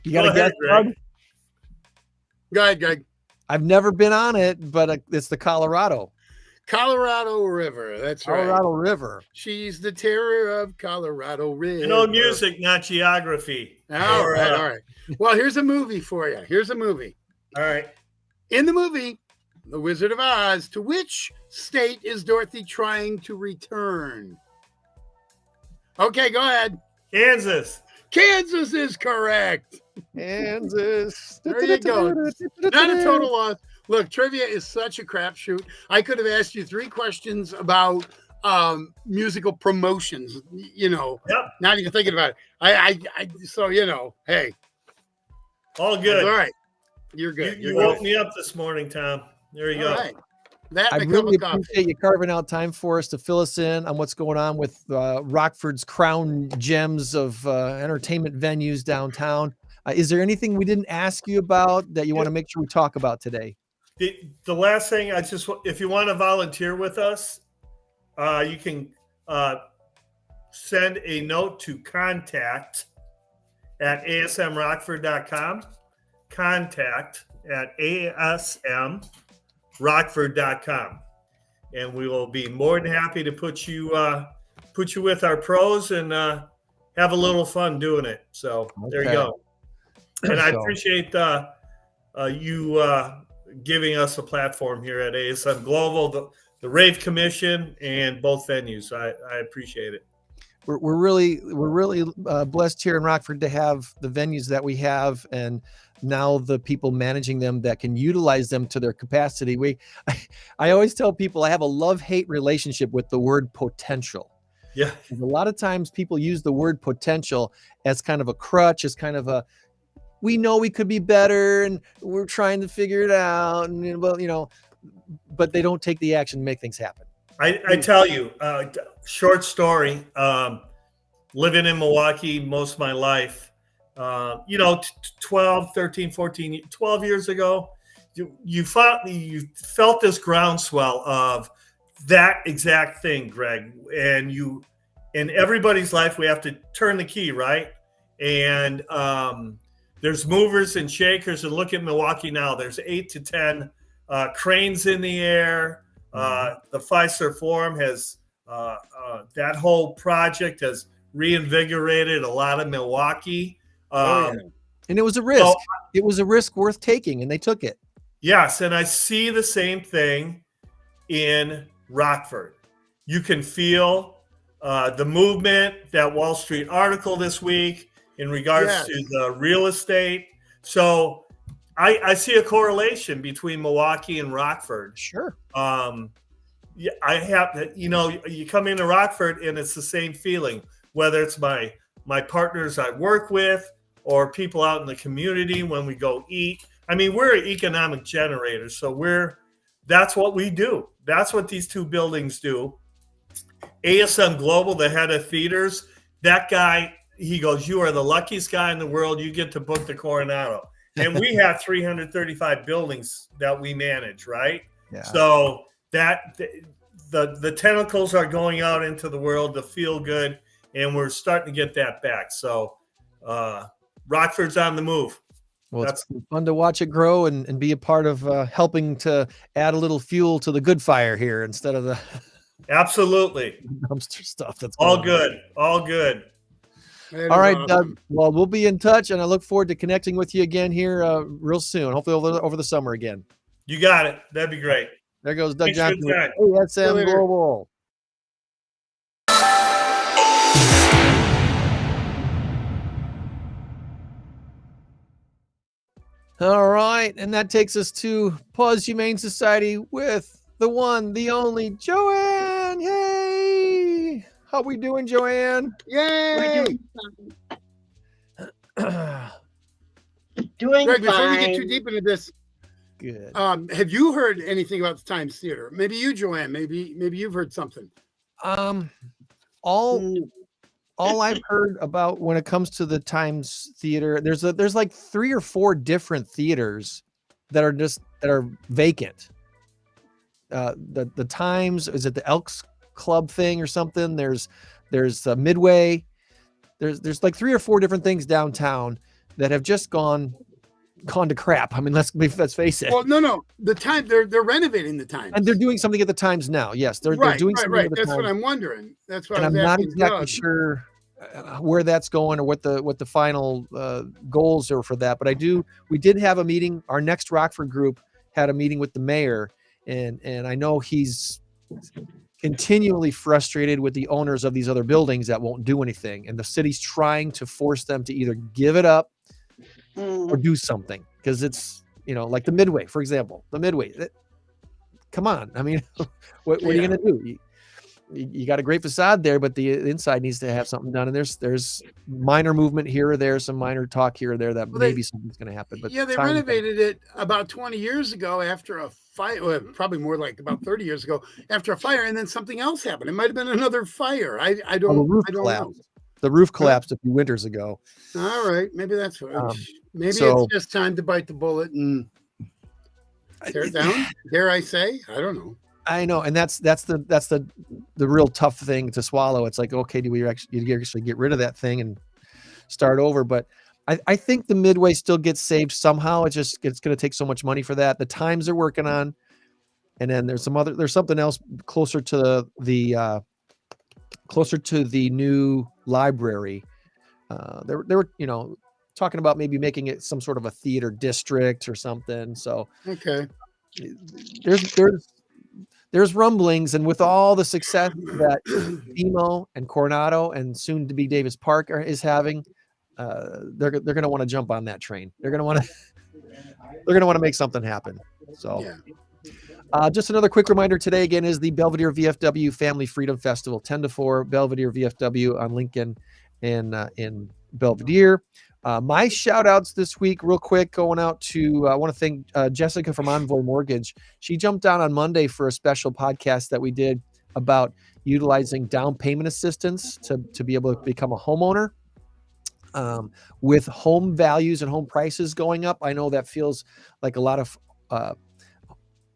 You got to guess, Greg? Go ahead, Greg. I've never been on it, but it's the Colorado River. That's right. Colorado River. She's the terror of Colorado River. You know, music, not geography. All right. Well, here's a movie for you. All right. In the movie, The Wizard of Oz, to which state is Dorothy trying to return? Okay, go ahead. Kansas. Kansas is correct. Kansas. There you go. Not a total loss. Look, trivia is such a crapshoot. I could have asked you 3 questions about musical promotions, you know. Yep. Not even thinking about it. So, you know, hey. All good. All right. You're good. You woke me up this morning, Tom. There you go. Right. That I really appreciate you carving out time for us to fill us in on what's going on with Rockford's crown gems of entertainment venues downtown. Is there anything we didn't ask you about that you want to make sure we talk about today? The last thing, if you want to volunteer with us, you can send a note to contact@asmrockford.com. contact@asmrockford.com, and we will be more than happy to put you with our pros and have a little fun doing it. So there you go. And I appreciate you giving us a platform here at ASM Global, the Rave Commission, and both venues. I appreciate it. We're really blessed here in Rockford to have the venues that we have, and now the people managing them that can utilize them to their capacity. I always tell people I have a love-hate relationship with the word potential. Yeah. A lot of times people use the word potential as kind of a crutch, as kind of we know we could be better and we're trying to figure it out. And, well, you know, but they don't take the action to make things happen. I tell you, short story, living in Milwaukee most of my life, 12 years ago, you felt this groundswell of that exact thing, Greg. And in everybody's life, we have to turn the key, right? And there's movers and shakers. And look at Milwaukee now. There's 8 to 10 cranes in the air. The Fiserv Forum has that whole project has reinvigorated a lot of Milwaukee. And it was a risk. So, it was a risk worth taking, and they took it. Yes, and I see the same thing in Rockford. You can feel the movement, that Wall Street article this week in regards to the real estate. So I see a correlation between Milwaukee and Rockford. Sure. Yeah, I have, you come into Rockford and it's the same feeling, whether it's my partners I work with or people out in the community when we go eat. I mean, we're an economic generator, so that's what we do. That's what these two buildings do. ASM Global, the head of theaters, that guy, he goes, "You are the luckiest guy in the world. You get to book the Coronado." And we have 335 buildings that we manage, right? Yeah. So that the tentacles are going out into the world to feel good, and we're starting to get that back. So Rockford's on the move. Well, it's fun to watch it grow and be a part of helping to add a little fuel to the good fire here instead of the absolutely dumpster stuff. That's all good. All good. All right, Doug. Well, we'll be in touch, and I look forward to connecting with you again here real soon. Hopefully over the summer again. You got it. That'd be great. There goes Doug Johnson. Thanks for ASM Global. All right, and that takes us to PAWS Humane Society with the one, the only JOANN. Yay! How we doing, JOANN? Yay! Doing Greg, before we fine. get too deep into this, Good. have you heard anything about the Times Theater? Maybe you, JOANN. Maybe you've heard something. All I've heard about when it comes to the Times Theater, there's like 3 or 4 different theaters that are vacant. The Times, is it the Elks Club thing or something? There's Midway. There's like 3 or 4 different things downtown that have just gone to crap. I mean, let's face it. Well, no. The Times, they're renovating the Times, and they're doing something at the Times now. Yes, they're doing something. Right. At the That's Times. what I'm wondering. That's what And I was I'm not asking exactly Doug. sure where that's going or what the final goals are for that. But we did have a meeting. Our next Rockford group had a meeting with the mayor, and I know he's continually frustrated with the owners of these other buildings that won't do anything, and the city's trying to force them to either give it up or do something, because it's like the Midway, for example. The Midway, come on, I mean, what are you gonna do? You got a great facade there, but the inside needs to have something done. And there's minor movement here or there, some minor talk here or there that maybe something's going to happen. But they renovated it about 20 years ago after a fire, well, probably more like about 30 years ago after a fire, and then something else happened. It might have been another fire. I don't know. The roof collapsed a few winters ago. All right, maybe that's what. Maybe it's just time to bite the bullet and tear it down. Dare I say? I don't know. I know, and that's the real tough thing to swallow. It's like, okay, do you actually get rid of that thing and start over? But I think the Midway still gets saved somehow. It's going to take so much money for that. The Times they're working on, and then there's something else closer to the new library. They were talking about maybe making it some sort of a theater district or something. So okay, there's rumblings, and with all the success that BMO and Coronado and soon to be Davis Park is having, they're going to want to jump on that train. They're going to want to make something happen. So, just another quick reminder today again is the Belvedere VFW Family Freedom Festival, 10 to 4, Belvedere VFW on Lincoln and in Belvedere. My shout outs this week, real quick, going out to, I want to thank Jessica from Envoy Mortgage. She jumped on Monday for a special podcast that we did about utilizing down payment assistance to be able to become a homeowner. With home values and home prices going up, I know that feels like a lot of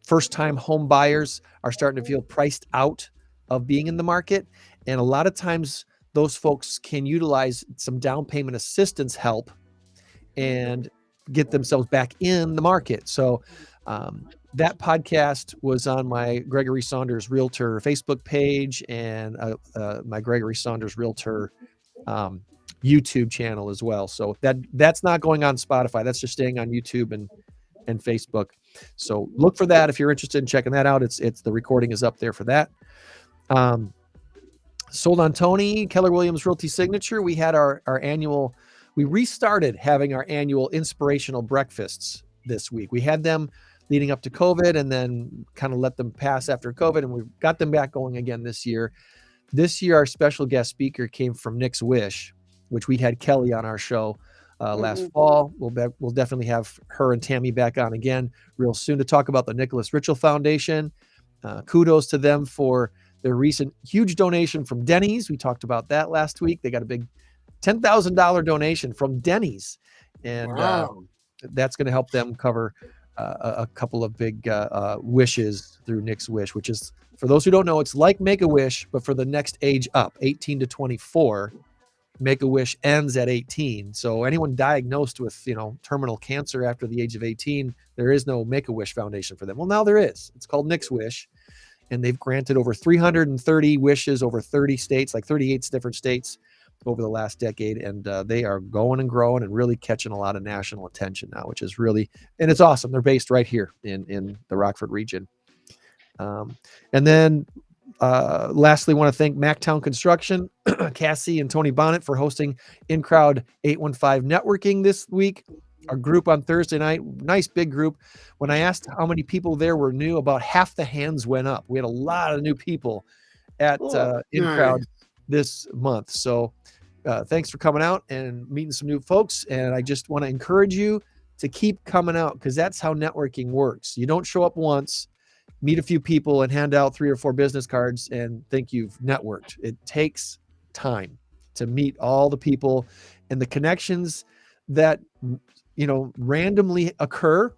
first-time home buyers are starting to feel priced out of being in the market. And a lot of times those folks can utilize some down payment assistance help and get themselves back in the market. So that podcast was on my Gregory Saunders Realtor Facebook page and my Gregory Saunders Realtor YouTube channel as well. So that's not going on Spotify. That's just staying on YouTube and Facebook. So look for that if you're interested in checking that out. It's the recording is up there for that. Sold on Toni, Keller Williams Realty Signature. We had our annual, we restarted having our annual inspirational breakfasts this week. We had them leading up to COVID and then kind of let them pass after COVID, and we got them back going again this year. This year, our special guest speaker came from Nick's Wish, which we had Kelly on our show last fall. We'll definitely have her and Tammy back on again real soon to talk about the Nicholas Ritchell Foundation. Kudos to them for their recent huge donation from Denny's. We talked about that last week. They got a big $10,000 donation from Denny's, and that's going to help them cover a couple of big wishes through Nick's Wish, which is, for those who don't know, it's like Make-A-Wish, but for the next age up, 18 to 24. Make-A-Wish ends at 18. So anyone diagnosed with, terminal cancer after the age of 18, there is no Make-A-Wish Foundation for them. Well, now there is. It's called Nick's Wish, and they've granted over 330 wishes over 30 states, like 38 different states over the last decade. And they are going and growing and really catching a lot of national attention now, which is really, and it's awesome. They're based right here in the Rockford region. And then lastly, want to thank Mactown Construction, Cassie and Tony Bonnet for hosting INCROWD815 Networking this week. Our group on Thursday night, nice big group. When I asked how many people there were new, about half the hands went up. We had a lot of new people at INCROWD this month. So thanks for coming out and meeting some new folks. And I just want to encourage you to keep coming out, because that's how networking works. You don't show up once, meet a few people and hand out 3 or 4 business cards and think you've networked. It takes time to meet all the people, and the connections that, randomly occur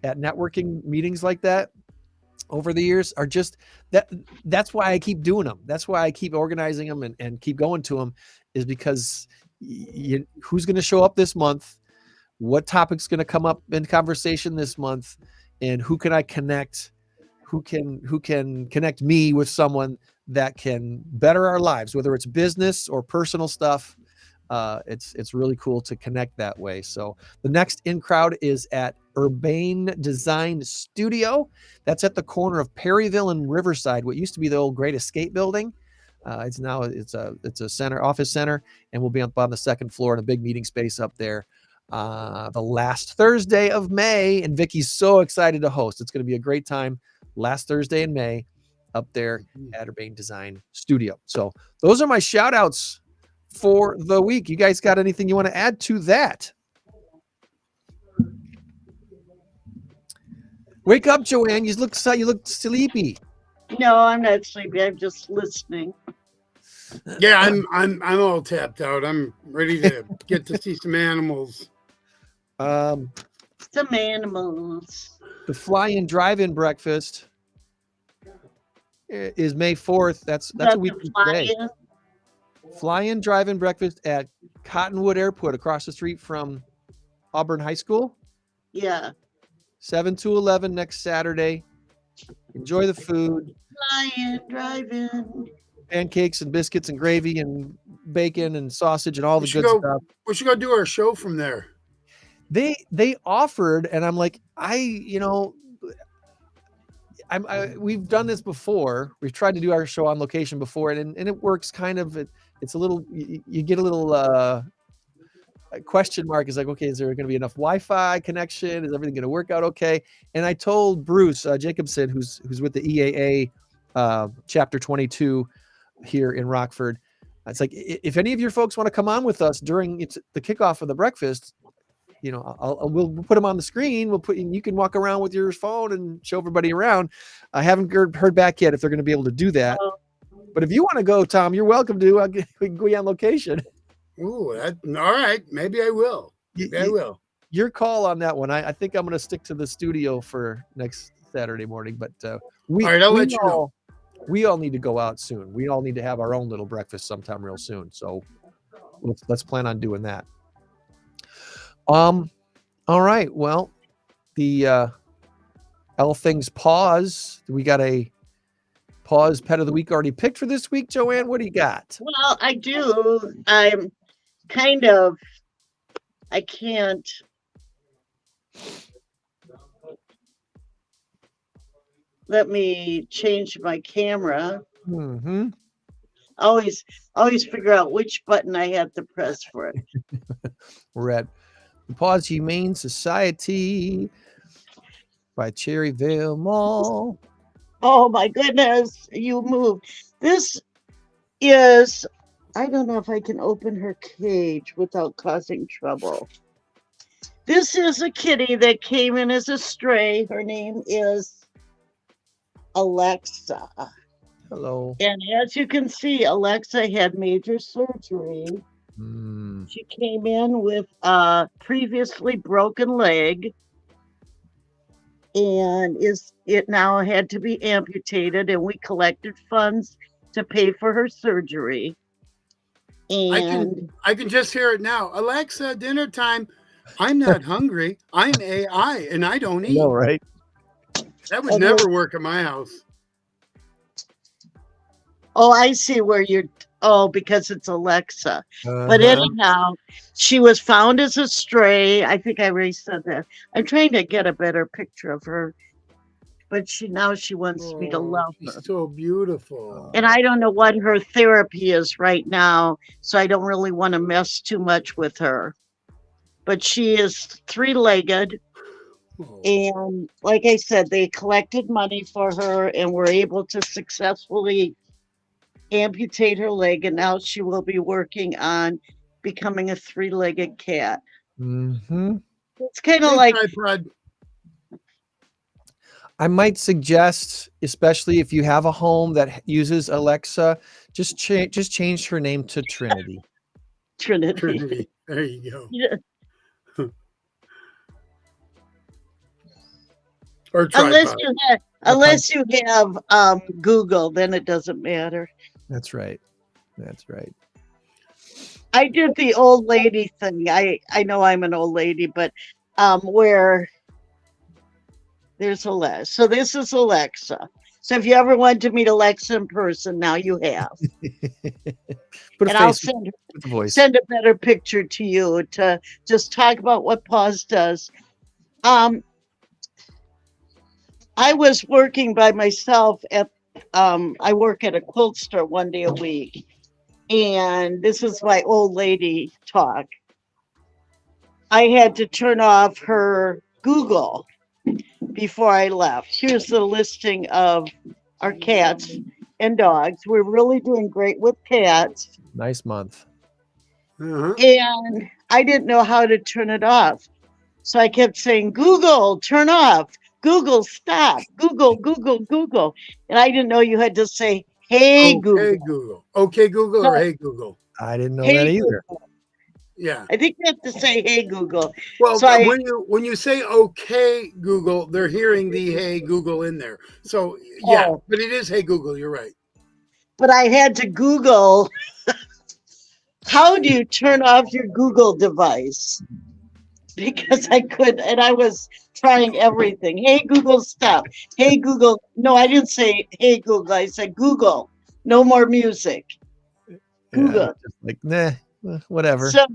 at networking meetings like that over the years are just that's why I keep doing them. That's why I keep organizing them and keep going to them, is because who's going to show up this month? What topic's going to come up in conversation this month? And who can I connect? Who can connect me with someone that can better our lives, whether it's business or personal stuff. It's really cool to connect that way. So the next INCROWD is at Urbane Design Studio. That's at the corner of Perryville and Riverside, what used to be the old Great Escape building. It's a center, office center, and we'll be up on the second floor in a big meeting space up there the last Thursday of May. And Vicky's so excited to host. It's going to be a great time. Last Thursday in May up there at Urbane Design Studio. So those are my shout outs for the week. You guys got anything you want to add to that? Wake up, Joanne. You look sleepy. No, I'm not sleepy. I'm just listening. Yeah, I'm all tapped out. I'm ready to get to see some animals. Some animals. The fly-in drive-in breakfast is May 4th. That's a week from today. Fly-in drive-in breakfast at Cottonwood Airport across the street from Auburn High School. Yeah. 7 to 11 next Saturday. Enjoy the food. Fly-in, drive-in. Pancakes and biscuits and gravy and bacon and sausage and all the good stuff. We should go do our show from there. They offered, and I'm like, we've done this before. We've tried to do our show on location before, and it works kind of. It's a little. You get a little question mark. It's like, okay, is there going to be enough Wi-Fi connection? Is everything going to work out okay? And I told Bruce Jacobson, who's with the EAA Chapter 22 here in Rockford. It's like, if any of your folks want to come on with us during the kickoff of the breakfast, we'll put them on the screen. You can walk around with your phone and show everybody around. I haven't heard back yet if they're going to be able to do that. But if you want to go, Tom, you're welcome to. We can go on location. Ooh, all right. Maybe I will. I will. Your call on that one. I think I'm going to stick to the studio for next Saturday morning. But all right, I'll let you know. we all need to go out soon. We all need to have our own little breakfast sometime real soon. So let's plan on doing that. All right. Well, the all things PAWS. We got a PAWS Pet of the Week already picked for this week. Joanne, what do you got? Well, I do. I'm kind of, I can't. Let me change my camera. Mm-hmm. Always figure out which button I have to press for it. We're at the PAWS Humane Society by Cherryvale Mall. Oh my goodness, you moved. This is, I don't know if I can open her cage without causing trouble. This is a kitty that came in as a stray. Her name is Alexa. Hello. And as you can see, Alexa had major surgery. Mm. She came in with a previously broken leg, and it now had to be amputated, and we collected funds to pay for her surgery. And I can just hear it now. Alexa, dinner time. I'm not hungry. I'm AI and I don't eat. No, right? That would never work in my house. oh, I see where you're. Oh, because it's Alexa. But Uh-huh. anyhow, she was found as a stray. I think I already said that. I'm trying to get a better picture of her, but she wants me to love her. She's so beautiful. And I don't know what her therapy is right now, so I don't really want to mess too much with her. But she is three-legged, Oh. and like I said, they collected money for her and were able to successfully amputate her leg, and now she will be working on becoming a three-legged cat. Mm-hmm. It's kind of Hey, like, tripod. I might suggest, especially if you have a home that uses Alexa, just change her name to Trinity. Trinity. Trinity. There you go. Yeah. Or tripod. Unless you have Google, then it doesn't matter. That's right. That's right. I did the old lady thing. I know I'm an old lady, but where there's Alexa. So this is Alexa. So if you ever want to meet Alexa in person, now you have. Put a And I'll face with the voice. send a better picture to you to just talk about what PAWS does. I was working by myself at I work at a quilt store one day a week, and this is my old lady talk. I had to turn off her Google before I left. Here's the listing of our cats and dogs. We're really doing great with cats, Nice month. Uh-huh. and I didn't know how to turn it off. So I kept saying, Google, turn off. Google, stop. Google, Google, Google. And I didn't know you had to say, hey, Google. Okay, Google. Okay, Google, or hey, Google. I didn't know Hey, that either. Google. Yeah. I think you have to say, hey, Google. Well, So I- when you say okay, Google, they're hearing the hey, Google in there. So yeah, Oh. but it is hey, Google. You're right. But I had to Google, how do you turn off your Google device? Because I could, and I was trying everything. Hey, Google, stop. Hey, Google. No, I didn't say, hey, Google. I said, Google, no more music. Google. Yeah, just like, nah, whatever. So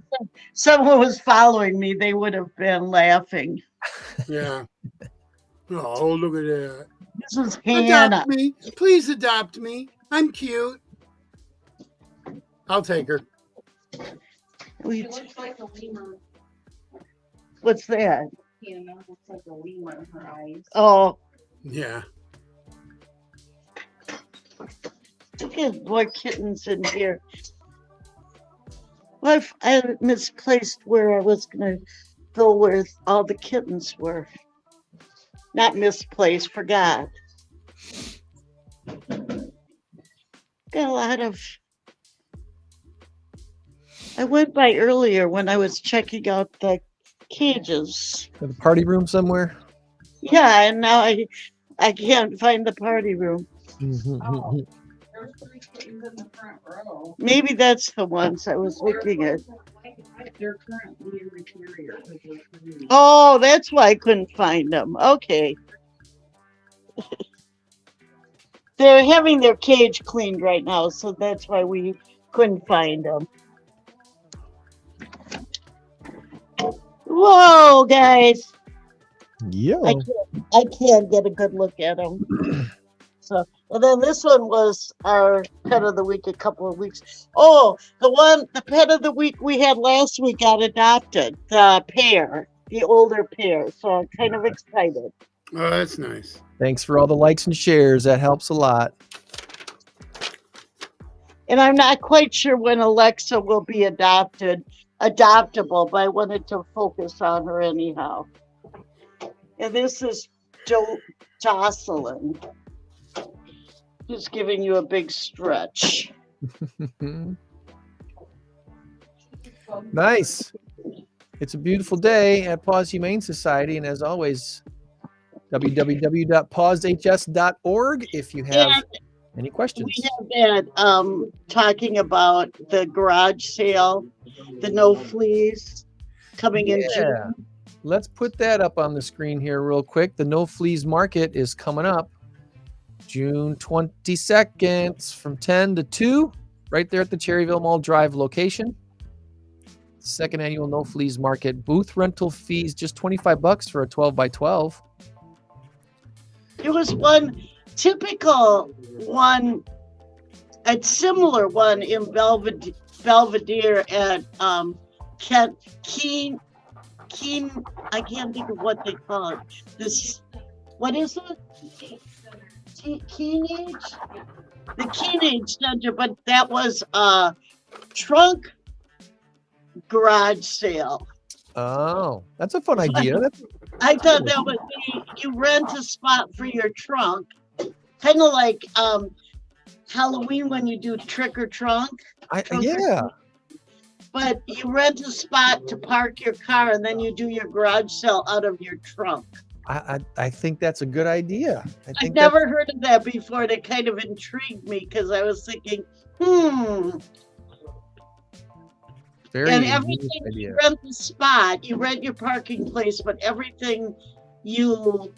someone was following me, they would have been laughing. Yeah. Oh, look at that. This is Hannah. Adopt me. Please adopt me. I'm cute. I'll take her. We- looks like a lemur. What's that? Hannah looks like a lemur in her eyes. Oh, Yeah. look at more kittens in here. Well, I misplaced where I was going to go where all the kittens were. Not misplaced, forgot. Got a lot of. I went by earlier when I was checking out the cages. Got a party room somewhere? Yeah, and now I can't find the party room. Oh, there's 3 kittens in the front row. Maybe that's the ones I was looking at. They're currently in the carrier. 'cause they're free. Oh, that's why I couldn't find them. Okay. They're having their cage cleaned right now, so that's why we couldn't find them. Whoa, guys. Yeah. I can't get a good look at them. So, and then this one was our pet of the week a couple of weeks. Oh, the pet of the week we had last week got adopted. The older pair. So I'm kind of excited. Oh, that's nice. Thanks for all the likes and shares. That helps a lot. And I'm not quite sure when Alexa will be adoptable, but I wanted to focus on her anyhow. And this is Jocelyn. Just giving you a big stretch. Nice. It's a beautiful day at PAWS Humane Society. And as always, www.pawshs.org if you have any questions. We have that talking about the garage sale, the no fleas coming in June. Let's put that up on the screen here real quick. The no fleas market is coming up June 22nd from 10 to 2 right there at the Cherryville Mall Drive location. Second annual no fleas market. Booth rental fees just $25 for a 12 by 12. There was one typical one, a similar one in Belvedere at Keen. I can't think of what they call it. What is it? Keenage? The Keenage Center, but that was a trunk garage sale. Oh, that's a fun idea. I thought that would be, you rent a spot for your trunk, kind of like Halloween when you do trick or trunk. Yeah. But you rent a spot to park your car and then you do your garage sale out of your trunk. I think that's a good idea. I've never heard of that before. That kind of intrigued me because I was thinking, Very and unique everything idea. you rent the spot, you rent your parking place, but everything you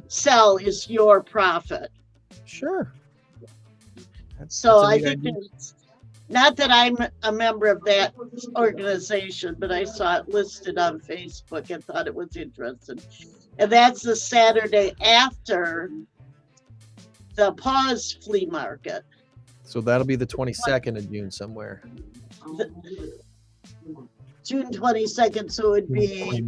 sell is your profit. Sure. So I think it's not that I'm a member of that organization, but I saw it listed on Facebook and thought it was interesting. And that's the Saturday after the PAWS flea market. So that'll be the 22nd of June somewhere. June 22nd, so it would be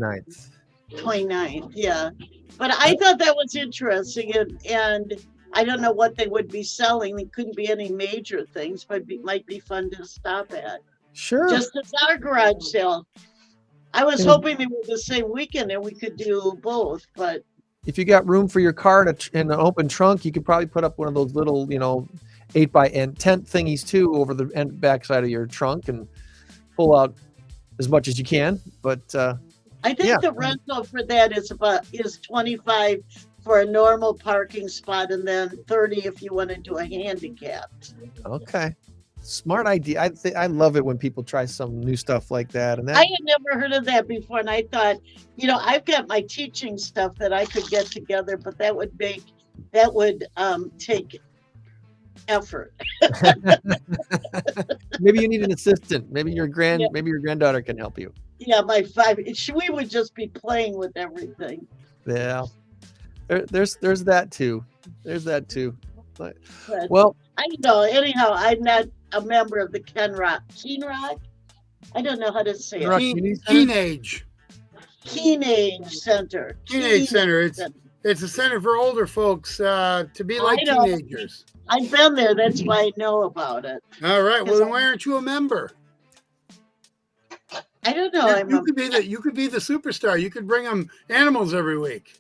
29th. Yeah. But I thought that was interesting, and I don't know what they would be selling. It couldn't be any major things, but it might be fun to stop at. Sure. Just as our garage sale. I was hoping they were the same weekend and we could do both, but if you got room for your car in an open trunk, you could probably put up one of those little, 8 by tent thingies too over the back side of your trunk and pull out as much as you can. But I think the rental for that is $25 for a normal parking spot and then $30 if you want to do a handicapped. Okay. Smart idea. I love it when people try some new stuff like that. And I had never heard of that before, and I thought, I've got my teaching stuff that I could get together, but that would take effort. Maybe you need an assistant. Maybe your granddaughter can help you. Yeah, we would just be playing with everything. Yeah. There's that too. But, well, I don't know. Anyhow, I'm not a member of the Keen Rock. I don't know how to say it. Teenage Center. Teenage Center. It's a center for older folks to be like teenagers. I've been there. That's why I know about it. All right. Well, then why aren't you a member? I don't know. You could be the superstar. You could bring them animals every week.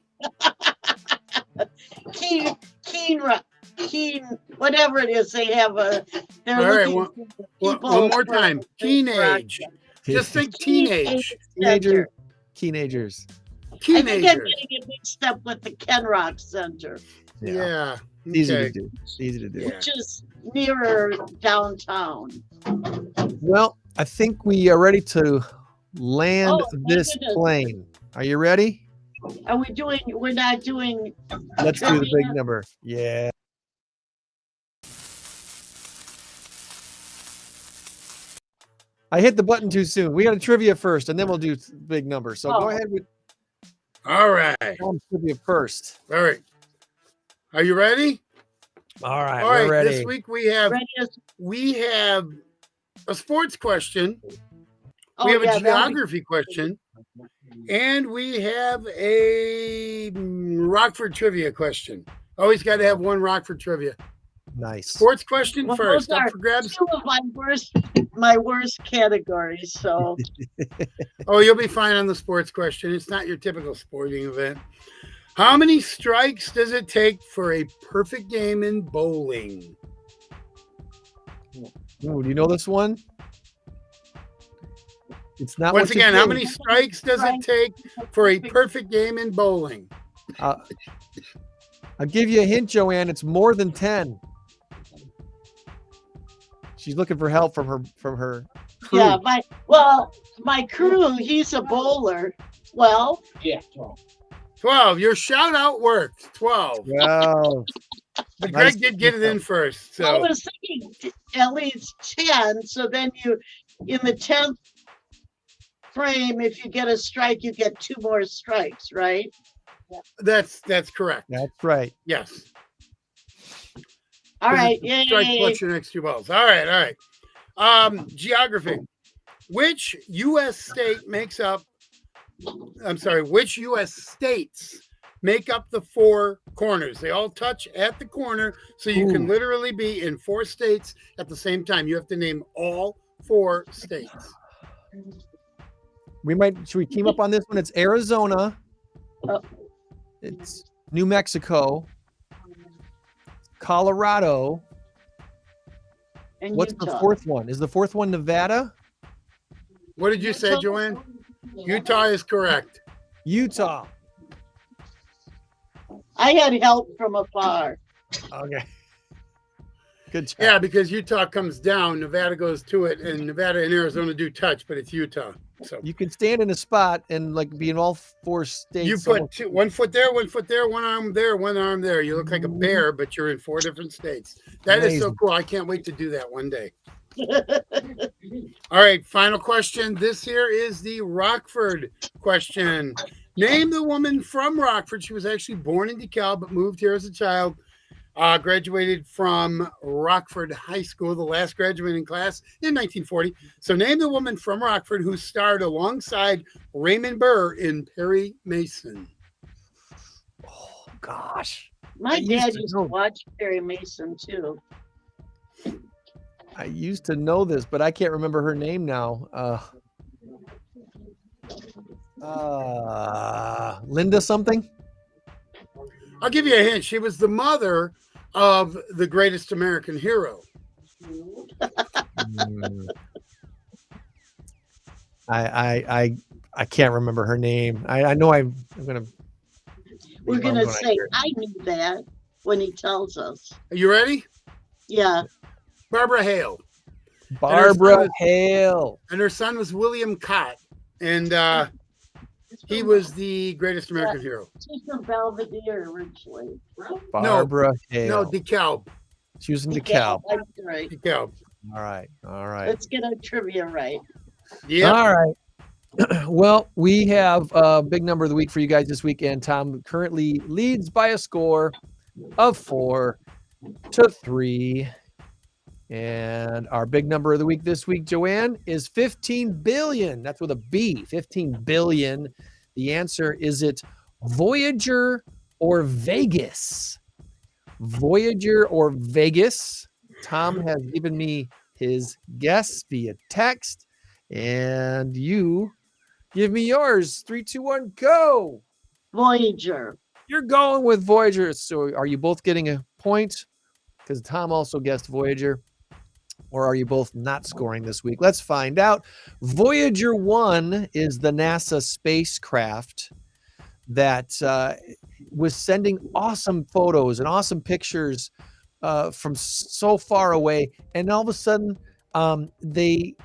Keen, whatever it is, they have a. They're all right. one more time. Teenage. Just think teenage. Teenagers. I think I'm getting it mixed up with the Ken Rock Center. Yeah. It's easy to Okay. do. It's easy to do. Yeah. Which is nearer downtown. Well, I think we are ready to land Oh, my this goodness. plane. Are you ready? Are we doing, we're not doing, Let's do the big trivia? number. Yeah. I hit the button too soon. We got a trivia first, and then we'll do big number. So go Oh. ahead with All right. trivia first. All right. Are you ready? All right, All we're right. ready. This week we have ready as- a sports question. oh, We have a yeah, that'll be- geography question. And we have a Rockford trivia question. Always got to have one Rockford trivia. Nice. Sports question Well, first. those Up are for grabs. two of my worst categories. So Oh, you'll be fine on the sports question. It's not your typical sporting event. How many strikes does it take for a perfect game in bowling? Ooh, do you know this one? It's not. Once what you again, how think. many strikes does it take for a perfect game in bowling? I'll give you a hint, Joanne. It's more than 10. She's looking for help from her crew. yeah, my crew, he's a bowler. Well, 12. Your shout out worked. 12. Wow. But Nice. Greg did get it in first. I So was thinking at least 10. So then you, in the 10th frame, if you get a strike, you get 2 more strikes, right? that's correct. That's right. Yes. All right. Strike Yay. plus your next 2 balls. All right. Geography. Which U.S. state makes up? I'm sorry. Which U.S. states make up the 4 corners? They all touch at the corner, so you can Ooh. literally be in 4 states at the same time. You have to name all 4 states. Should we team up on this one? It's Arizona. Oh. It's New Mexico. Colorado. And What's Utah. the 4th one? Is the 4th one Nevada? What did you say, Joanne? Utah is correct. Utah. I had help from afar. Okay. Good job. Yeah, because Utah comes down, Nevada goes to it, and Nevada and Arizona do touch, but it's Utah. So You can stand in a spot and like be in all 4 states. you put 1 foot there, 1 foot there, 1 arm there, 1 arm there. You look like a bear, but you're in 4 different states. That is so Amazing. cool. I can't wait to do that one day. All right, final question. This here is the Rockford question. Name the woman from Rockford. She was actually born in DeKalb, but moved here as a child. Graduated from Rockford High School, the last graduating class in 1940. So name the woman from Rockford who starred alongside Raymond Burr in Perry Mason. Oh gosh. My I used dad to used know. to watch Perry Mason too. I used to know this, but I can't remember her name now. Linda something? I'll give you a hint. She was the mother of the greatest American hero. Hmm. I can't remember her name. I know I'm gonna. We're I'm gonna gonna say hear it. I knew that when he tells us. Are you ready? Yeah. Barbara Hale. Barbara Hale. And her son was William Cott. And he was the greatest American hero. She's from Belvedere originally. Barbara No, Hale. DeKalb. She was in DeKalb. That's right. DeKalb. All right. All right. Let's get our trivia right. Yeah. All right. Well, we have a big number of the week for you guys this weekend. Tom currently leads by a score of 4-3. And our big number of the week this week, Joanne, is 15 billion. That's with a B, 15 billion. The answer, is it Voyager or Vegas? Voyager or Vegas? Tom has given me his guess via text. And you give me yours. 3, 2, 1, go. Voyager. You're going with Voyager. So are you both getting a point? Because Tom also guessed Voyager. Or are you both not scoring this week? Let's find out. Voyager 1 is the NASA spacecraft that was sending awesome photos and awesome pictures from so far away, and all of a sudden, they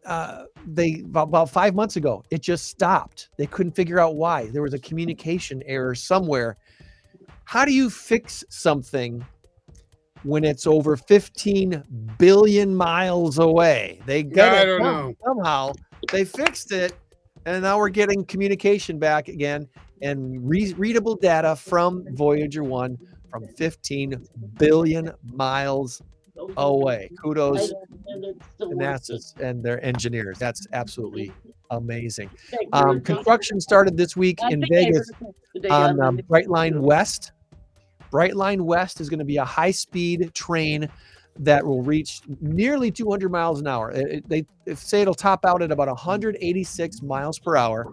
about 5 months ago, it just stopped. They couldn't figure out why. There was a communication error somewhere. How do you fix something when it's over 15 billion miles away? They got I it don't done. know. Somehow they fixed it, and now we're getting communication back again and readable data from Voyager 1 from 15 billion miles away. Kudos to NASA and their engineers. That's absolutely amazing. Construction started this week in Vegas on Brightline West. Brightline West is going to be a high-speed train that will reach nearly 200 miles an hour. They say it'll top out at about 186 miles per hour,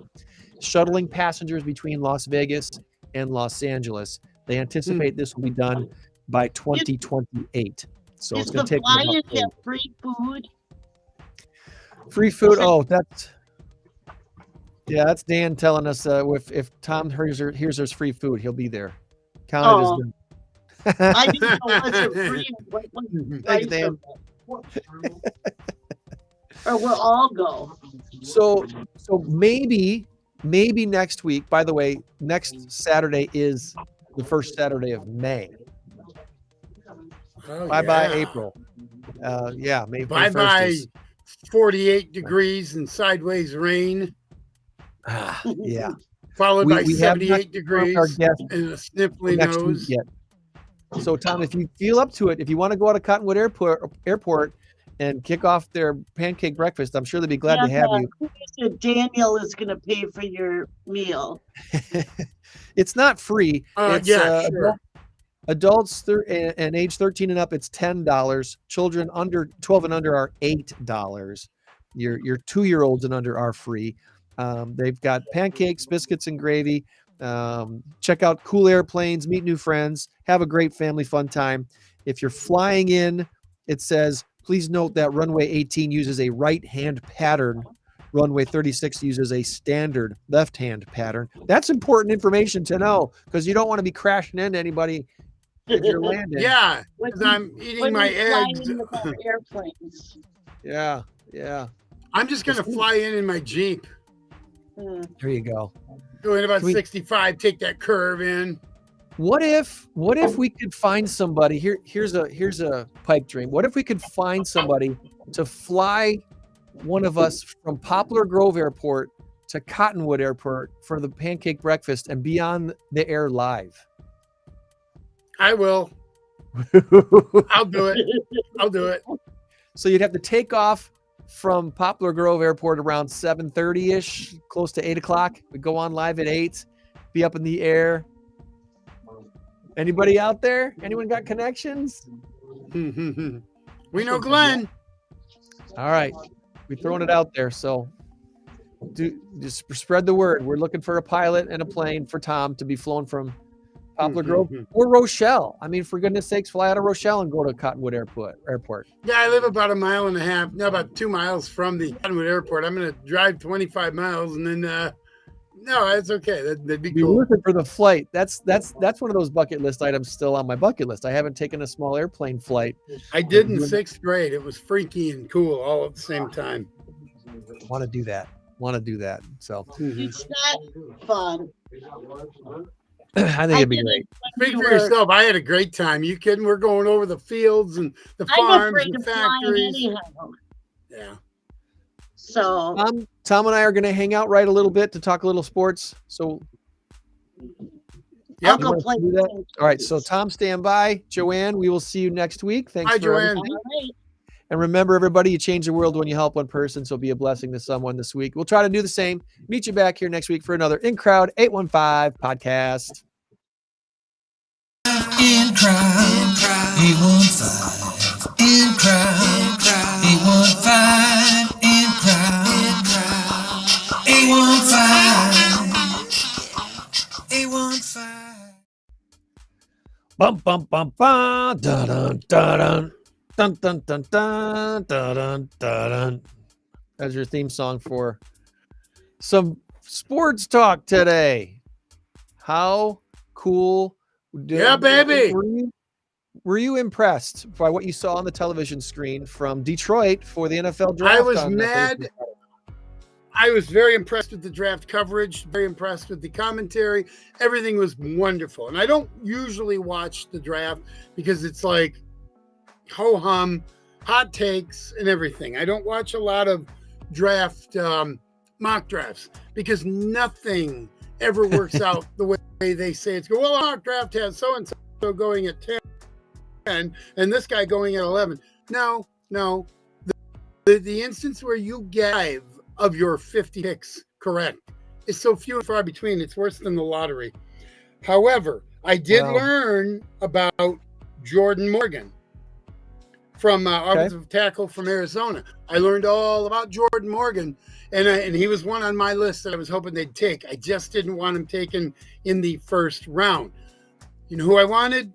shuttling passengers between Las Vegas and Los Angeles. They anticipate this will be done by 2028. So it's going to take free food. Free food. Oh, that's Dan telling us if Tom hears there's free food, he'll be there. Count it as done. I didn't know was it free. What was the Thanks, price Dan. of it? Or we'll all go. So maybe next week. By the way, next Saturday is the first Saturday of May. Oh, Bye April. May Bye 1st 48 degrees and sideways rain. Yeah. Followed by We have not 78 confirmed our degrees guest and a sniffly next week nose. yet. So Tom, if you feel up to it, if you want to go out of Cottonwood Airport and kick off their pancake breakfast, I'm sure they'd be glad to have you. Daniel is going to pay for your meal. It's not free. It's Sure. adults and age 13 and up, it's $10. Children under 12 and under are $8. Your 2-year-olds and under are free. They've got pancakes, biscuits, and gravy. Check out cool airplanes, meet new friends, have a great family fun time. If you're flying in, it says, please note that runway 18 uses a right-hand pattern. Runway 36 uses a standard left-hand pattern. That's important information to know because you don't want to be crashing into anybody if you're landing. Yeah, because I'm eating my eggs. Airplanes. Yeah. I'm just going to fly in my Jeep. There you go. Go in about Can we- 65, take that curve in. What if we could find somebody here's a pipe dream. What if we could find somebody to fly one of us from Poplar Grove Airport to Cottonwood Airport for the pancake breakfast and be on the air live? I will. I'll do it. So you'd have to take off from Poplar Grove Airport around 7:30-ish, close to 8 o'clock. We go on live at 8, be up in the air. Anybody out there? Anyone got connections? We know Glenn. All right. We're throwing it out there. So just spread the word. We're looking for a pilot and a plane for Tom to be flown from Poplar Grove or Rochelle. I mean, for goodness sakes, fly out of Rochelle and go to Cottonwood Airport. Yeah, I live about about 2 miles from the Cottonwood Airport. I'm going to drive 25 miles and then, no, it's okay. That'd be Be cool. looking for the flight. That's one of those bucket list items still on my bucket list. I haven't taken a small airplane flight. I did in 6th grade. It was freaky and cool all at the same time. Want to do that. So It's not fun. I think it'd be great. Speak for yourself. I had a great time. You kidding? We're going over the fields and the I'm farms afraid and of flying factories. anyhow. Yeah. So Tom and I are going to hang out right a little bit to talk a little sports. So I'll Yep. go play. do that? All right. So Tom, stand by. Joanne, we will see you next week. Thanks Hi, for Joanne. everything. All right. And remember, everybody, you change the world when you help one person. So be a blessing to someone this week. We'll try to do the same. Meet you back here next week for another INCROWD815 podcast. INCROWD815 INCROWD815 INCROWD815 Bum bum bum bum dun dun dun dun dun dun dun dun dun. That's your theme song for some sports talk today. How cool. Yeah, baby. Were you impressed by what you saw on the television screen from Detroit for the NFL draft? I was mad. I was very impressed with the draft coverage, very impressed with the commentary. Everything was wonderful. And I don't usually watch the draft because it's like ho-hum, hot takes, and everything. I don't watch a lot of draft mock drafts because nothing ever works out the way they say it's going. Well, a mock draft has so-and-so going at 10 and this guy going at 11. No. The instance where you get 5 of your 50 picks correct is so few and far between. It's worse than the lottery. However, I did learn about Jordan Morgan from offensive tackle from Arizona. I learned all about Jordan Morgan, and he was one on my list that I was hoping they'd take. I just didn't want him taken in the first round. You know who I wanted?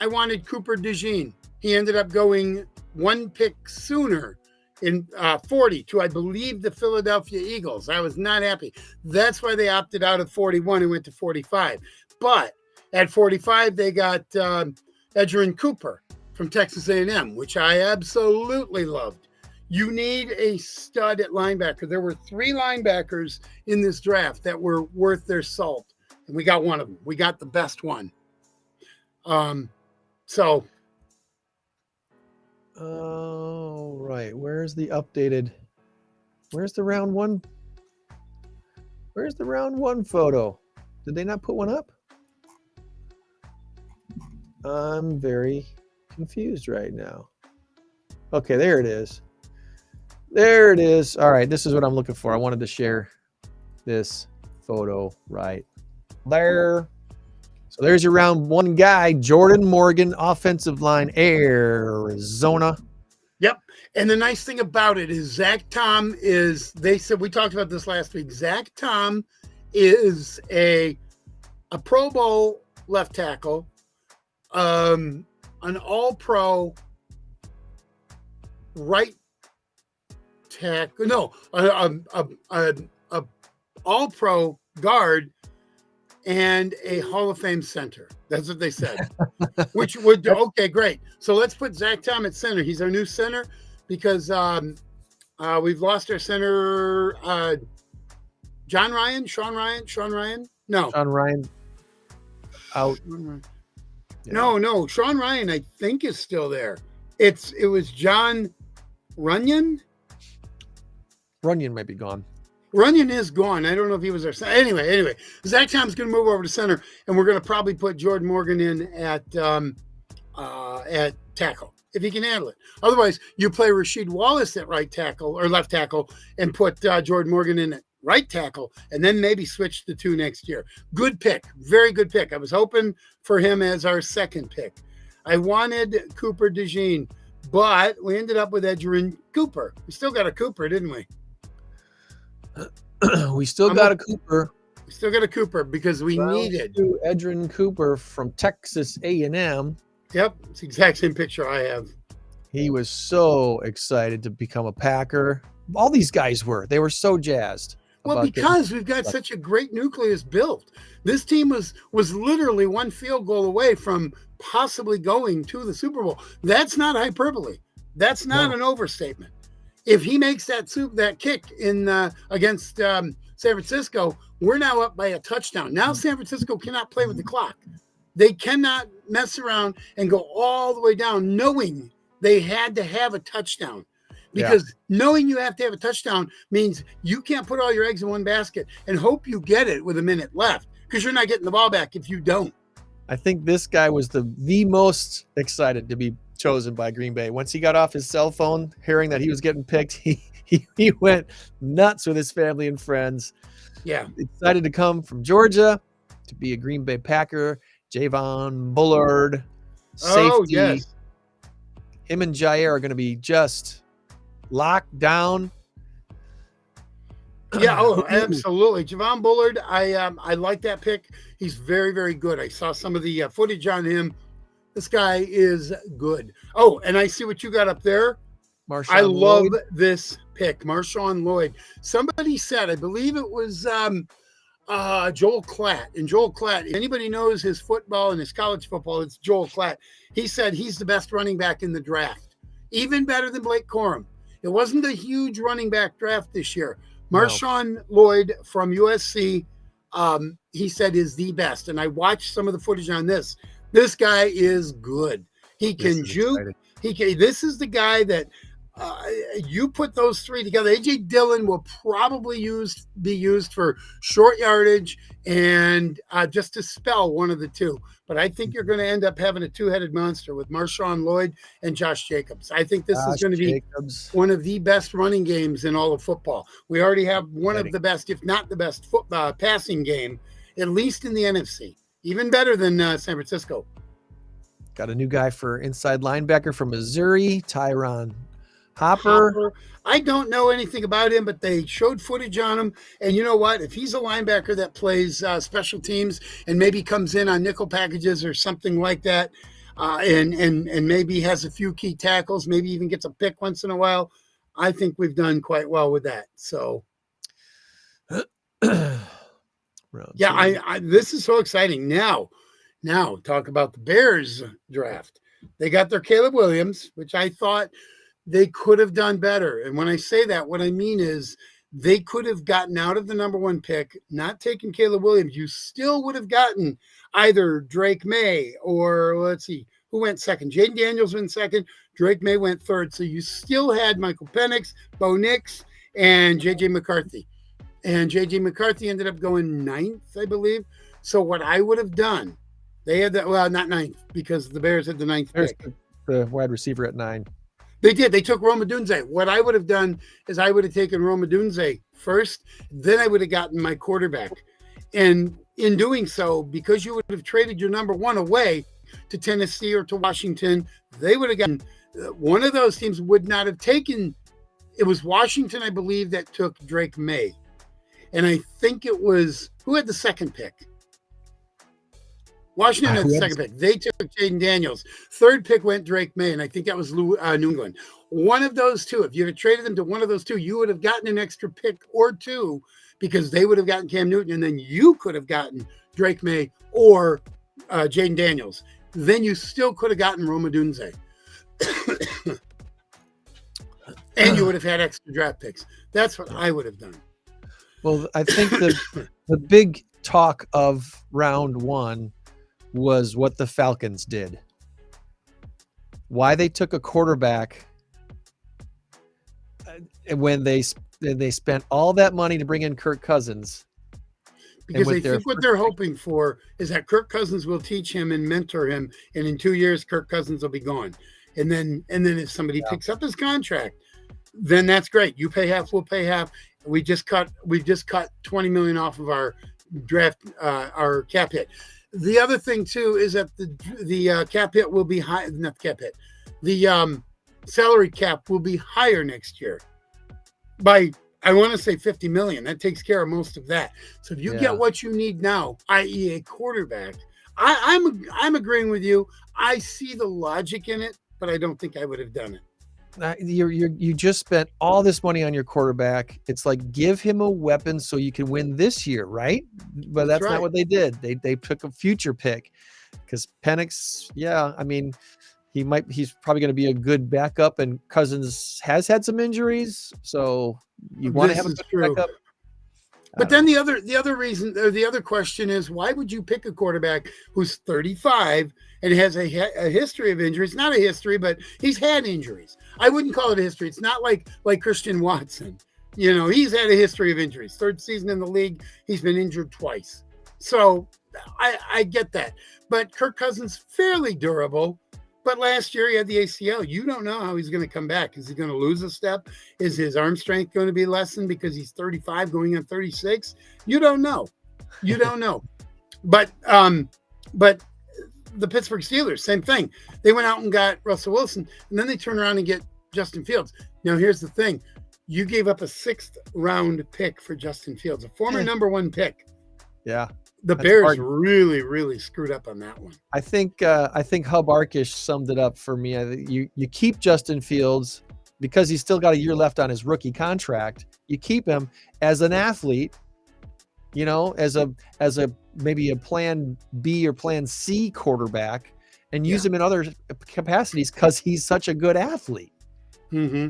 I wanted Cooper DeJean. He ended up going one pick sooner in 40 to, I believe, the Philadelphia Eagles. I was not happy. That's why they opted out of 41 and went to 45. But at 45, they got Edgerrin Cooper from Texas A&M, which I absolutely loved. You need a stud at linebacker. There were 3 linebackers in this draft that were worth their salt, and we got one of them. We got the best one. Oh, right. Where's the updated? Where's the round one? Where's the round one photo? Did they not put one up? I'm very confused right now. Okay, there it is. There it is. All right, this is what I'm looking for. I wanted to share this photo right there. So there's your round one guy, Jordan Morgan, offensive line, Arizona. Yep. And the nice thing about it is Zach Tom is, they said, we talked about this last week. Zach Tom is a Pro Bowl left tackle, an all-pro right tackle, no, a all-pro guard, and a Hall of Fame center. That's what they said. Which would, okay, great. So let's put Zach Tom at center. He's our new center because we've lost our center. Sean Ryan? No. Sean Ryan out. Yeah. No. Sean Ryan, I think, is still there. It was John Runyon. Runyon might be gone. Runyon is gone. I don't know if he was our center. Anyway, Zach Tom's going to move over to center, and we're going to probably put Jordan Morgan in at tackle if he can handle it. Otherwise, you play Rasheed Wallace at right tackle or left tackle, and put Jordan Morgan in at right tackle, and then maybe switch the 2 next year. Good pick, very good pick. I was hoping for him as our second pick. I wanted Cooper DeJean, but we ended up with Edgerrin Cooper. We still got a Cooper, didn't we? We still got a Cooper. We still got a Cooper because we needed Edgerrin Cooper from Texas A&M. Yep, it's the exact same picture I have. He was so excited to become a Packer. All these guys were. They were so jazzed. Well, because we've got such a great nucleus built. This team was literally 1 field goal away from possibly going to the Super Bowl. That's not hyperbole. That's not an overstatement. If he makes that kick in against San Francisco, we're now up by a touchdown. Now San Francisco cannot play with the clock. They cannot mess around and go all the way down knowing they had to have a touchdown. Because knowing you have to have a touchdown means you can't put all your eggs in one basket and hope you get it with a minute left, because you're not getting the ball back if you don't. I think this guy was the most excited to be chosen by Green Bay. Once he got off his cell phone, hearing that he was getting picked, he went nuts with his family and friends. Yeah. Excited to come from Georgia to be a Green Bay Packer. Javon Bullard, safety. Oh, yes. Him and Jair are going to be just locked down. Yeah, absolutely. Javon Bullard, I like that pick. He's very, very good. I saw some of the footage on him. This guy is good. Oh, and I see what you got up there. I love this pick, Marshawn Lloyd. Somebody said, I believe it was Joel Klatt. And Joel Klatt, if anybody knows his football and his college football, it's Joel Klatt. He said he's the best running back in the draft, even better than Blake Corum. It wasn't a huge running back draft this year. Marshawn Lloyd from USC, he said is the best. And I watched some of the footage on this. This guy is good. He can juke. This is the guy that you put those three together. AJ Dillon will probably be used for short yardage and just to spell one of the two. But I think you're going to end up having a two-headed monster with Marshawn Lloyd and Josh Jacobs. I think this is going to be one of the best running games in all of football. We already have one of the best, if not the best, passing game, at least in the NFC. Even better than San Francisco. Got a new guy for inside linebacker from Missouri, Tyron Hopper. I don't know anything about him, but they showed footage on him. And you know what? If he's a linebacker that plays special teams and maybe comes in on nickel packages or something like that, and maybe has a few key tackles, maybe even gets a pick once in a while, I think we've done quite well with that. So, yeah, this is so exciting. Now talk about the Bears draft. They got their Caleb Williams, which I thought they could have done better. And when I say that, what I mean is they could have gotten out of the number one pick, not taken Caleb Williams. You still would have gotten either Drake May or let's see, who went second? Jaden Daniels went second. Drake May went third. So you still had Michael Penix, Bo Nix, and J.J. McCarthy. And J.J. McCarthy ended up going ninth, I believe. So what I would have done, they had not ninth because the Bears had the ninth pick. The wide receiver at 9. They did. They took Rome Odunze. What I would have done is I would have taken Rome Odunze first. Then I would have gotten my quarterback. And in doing so, because you would have traded your number one away to Tennessee or to Washington, they would have gotten one of those teams would not have taken. It was Washington, I believe, that took Drake May. And I think it was who had the second pick? Washington had the second pick. They took Jaden Daniels. Third pick went Drake May, and I think that was New England. One of those two, if you had traded them to one of those two, you would have gotten an extra pick or two because they would have gotten Cam Newton, and then you could have gotten Drake May or Jaden Daniels. Then you still could have gotten Rome Odunze. And you would have had extra draft picks. That's what I would have done. Well, I think the big talk of round one was what the Falcons did. Why they took a quarterback when they spent all that money to bring in Kirk Cousins. Because they think what they're hoping for is that Kirk Cousins will teach him and mentor him, and in 2 years Kirk Cousins will be gone. And then if somebody picks up his contract, then that's great. You pay half, we'll pay half. We've just cut $20 million off of our draft, our cap hit. The other thing too is that the cap hit will be high. Not the cap hit. The salary cap will be higher next year by I want to say $50 million. That takes care of most of that. So if you get what you need now, i.e., a quarterback, I'm agreeing with you. I see the logic in it, but I don't think I would have done it. You just spent all this money on your quarterback. It's like, give him a weapon so you can win this year, right? But that's right. Not what they did. They took a future pick because Penix, he's probably going to be a good backup, and Cousins has had some injuries, so you want to have a good backup. But then the other reason, or the other question is, why would you pick a quarterback who's 35 and has a history of injuries? Not a history, but he's had injuries. I wouldn't call it a history. It's not like Christian Watson. You know, he's had a history of injuries. Third season in the league, he's been injured twice. So I get that. But Kirk Cousins, fairly durable. But last year he had the ACL. You don't know how he's going to come back. Is he going to lose a step? Is his arm strength going to be lessened because he's 35 going on 36? You don't know. You don't know. But the Pittsburgh Steelers, same thing. They went out and got Russell Wilson, and then they turn around and get Justin Fields. Now, here's the thing. You gave up a 6th round pick for Justin Fields, a former number 1 pick. Yeah. The Bears really, really screwed up on that one. I think Hub Arkish summed it up for me. You keep Justin Fields because he's still got a year left on his rookie contract. You keep him as an athlete, you know, as a maybe a plan B or plan C quarterback, and use him in other capacities because he's such a good athlete. Mm-hmm.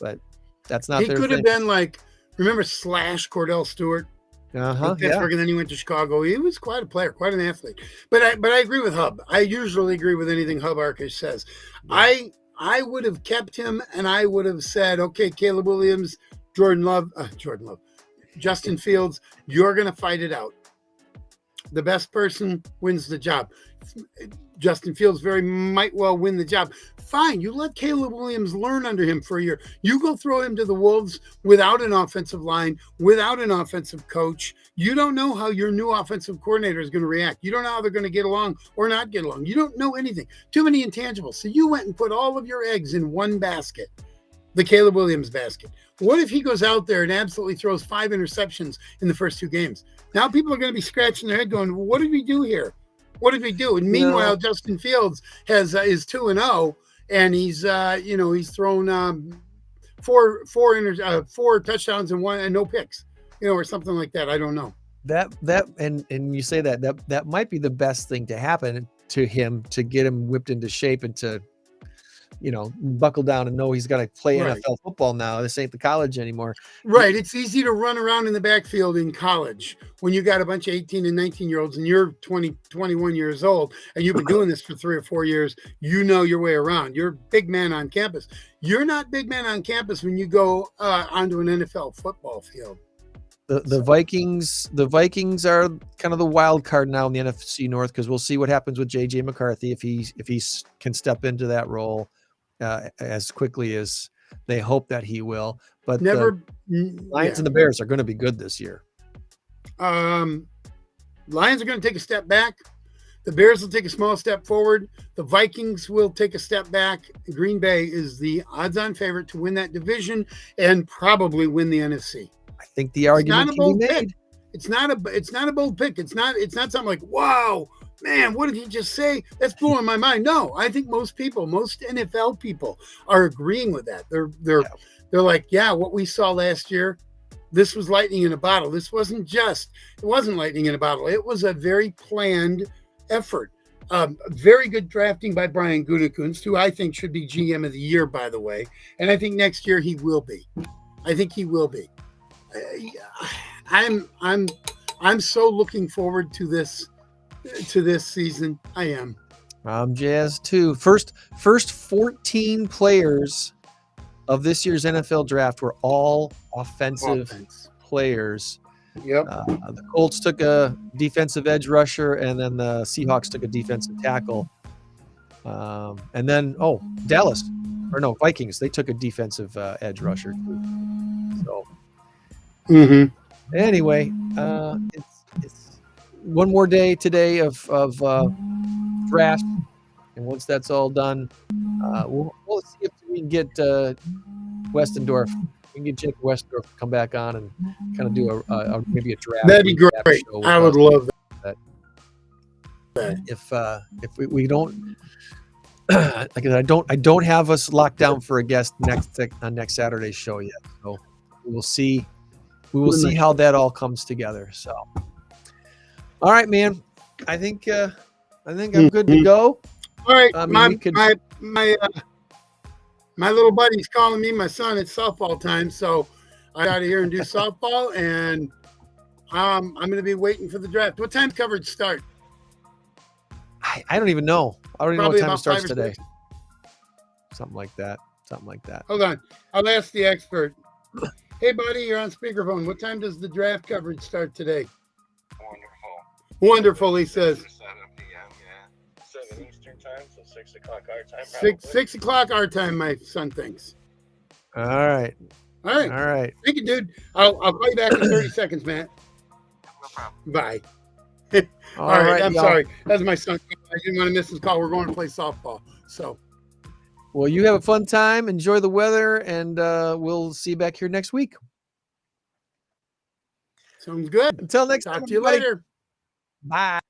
But that's not He their could thing. have been like, remember Slash Cordell Stewart? Uh-huh. In Pittsburgh, and then he went to Chicago. He was quite a player, quite an athlete. But I agree with Hub. I usually agree with anything Hub Arkish says. Yeah. I would have kept him, and I would have said, okay, Caleb Williams, Justin Fields, you're going to fight it out. The best person wins the job. Justin Fields might well win the job. Fine, you let Caleb Williams learn under him for a year. You go throw him to the Wolves without an offensive line, without an offensive coach. You don't know how your new offensive coordinator is going to react. You don't know how they're going to get along or not get along. You don't know anything. Too many intangibles. So you went and put all of your eggs in one basket, the Caleb Williams basket. What if he goes out there and absolutely throws 5 interceptions in the first 2 games? Now people are going to be scratching their head going, what did we do here? What did we do? And meanwhile, Justin Fields is 2-0, and he's thrown 4 touchdowns and no picks, or something like that. I don't know. That and you say that might be the best thing to happen to him, to get him whipped into shape and to, buckle down and know he's got to play NFL football now. This ain't the college anymore. Right. It's easy to run around in the backfield in college when you got a bunch of 18 and 19-year-olds and you're 20, 21 years old and you've been doing this for 3 or 4 years. You know your way around. You're big man on campus. You're not big man on campus when you go onto an NFL football field. The Vikings are kind of the wild card now in the NFC North, because we'll see what happens with JJ McCarthy if he can step into that role as quickly as they hope that he will. But the Lions and the Bears are going to be good this year. Lions are going to take a step back. The Bears will take a small step forward. The Vikings will take a step back. Green Bay is the odds-on favorite to win that division and probably win the NFC. I think the argument can be made. It's not a bold pick. It's not something like, wow, man, what did he just say? That's blowing my mind. No, I think most NFL people are agreeing with that. They're like, yeah, what we saw last year, this was lightning in a bottle. This wasn't lightning in a bottle. It was a very planned effort. Very good drafting by Brian Gutekunst, who I think should be GM of the year, by the way. And I think next year he will be. I'm so looking forward to this season. I am. I'm jazzed too. First 14 players of this year's NFL draft were all offensive players. Yep. The Colts took a defensive edge rusher, and then the Seahawks took a defensive tackle. And then Vikings, they took a defensive edge rusher too. So. Anyway, it's one more day today of draft, and once that's all done, we'll see if we can get Westendorf. We can get Jake Westendorf to come back on and kind of do maybe a draft. That'd be great. I would love that. If we don't, like I don't have us locked down for a guest on next Saturday's show yet, so we will see. We will see how that all comes together. So, all right, man. I think I'm good to go. All right, my little buddy's calling me. My son, it's softball time, so I got to here and do softball, and I'm going to be waiting for the draft. What time coverage start? I don't even know. I don't even know what time it starts today. 6. Something like that. Hold on, I'll ask the expert. Hey, buddy, you're on speakerphone. What time does the draft coverage start today? Wonderful, he says. 7 p.m., yeah. 7 Eastern time, so 6 o'clock our time. 6 o'clock our time, my son thinks. All right. Thank you, dude. I'll call you back in 30 seconds, Matt. No problem. Bye. All right, I'm sorry. That's my son. I didn't want to miss his call. We're going to play softball. So. Well, you have a fun time. Enjoy the weather, and we'll see you back here next week. Sounds good. Until next time. Talk to you later. Bye.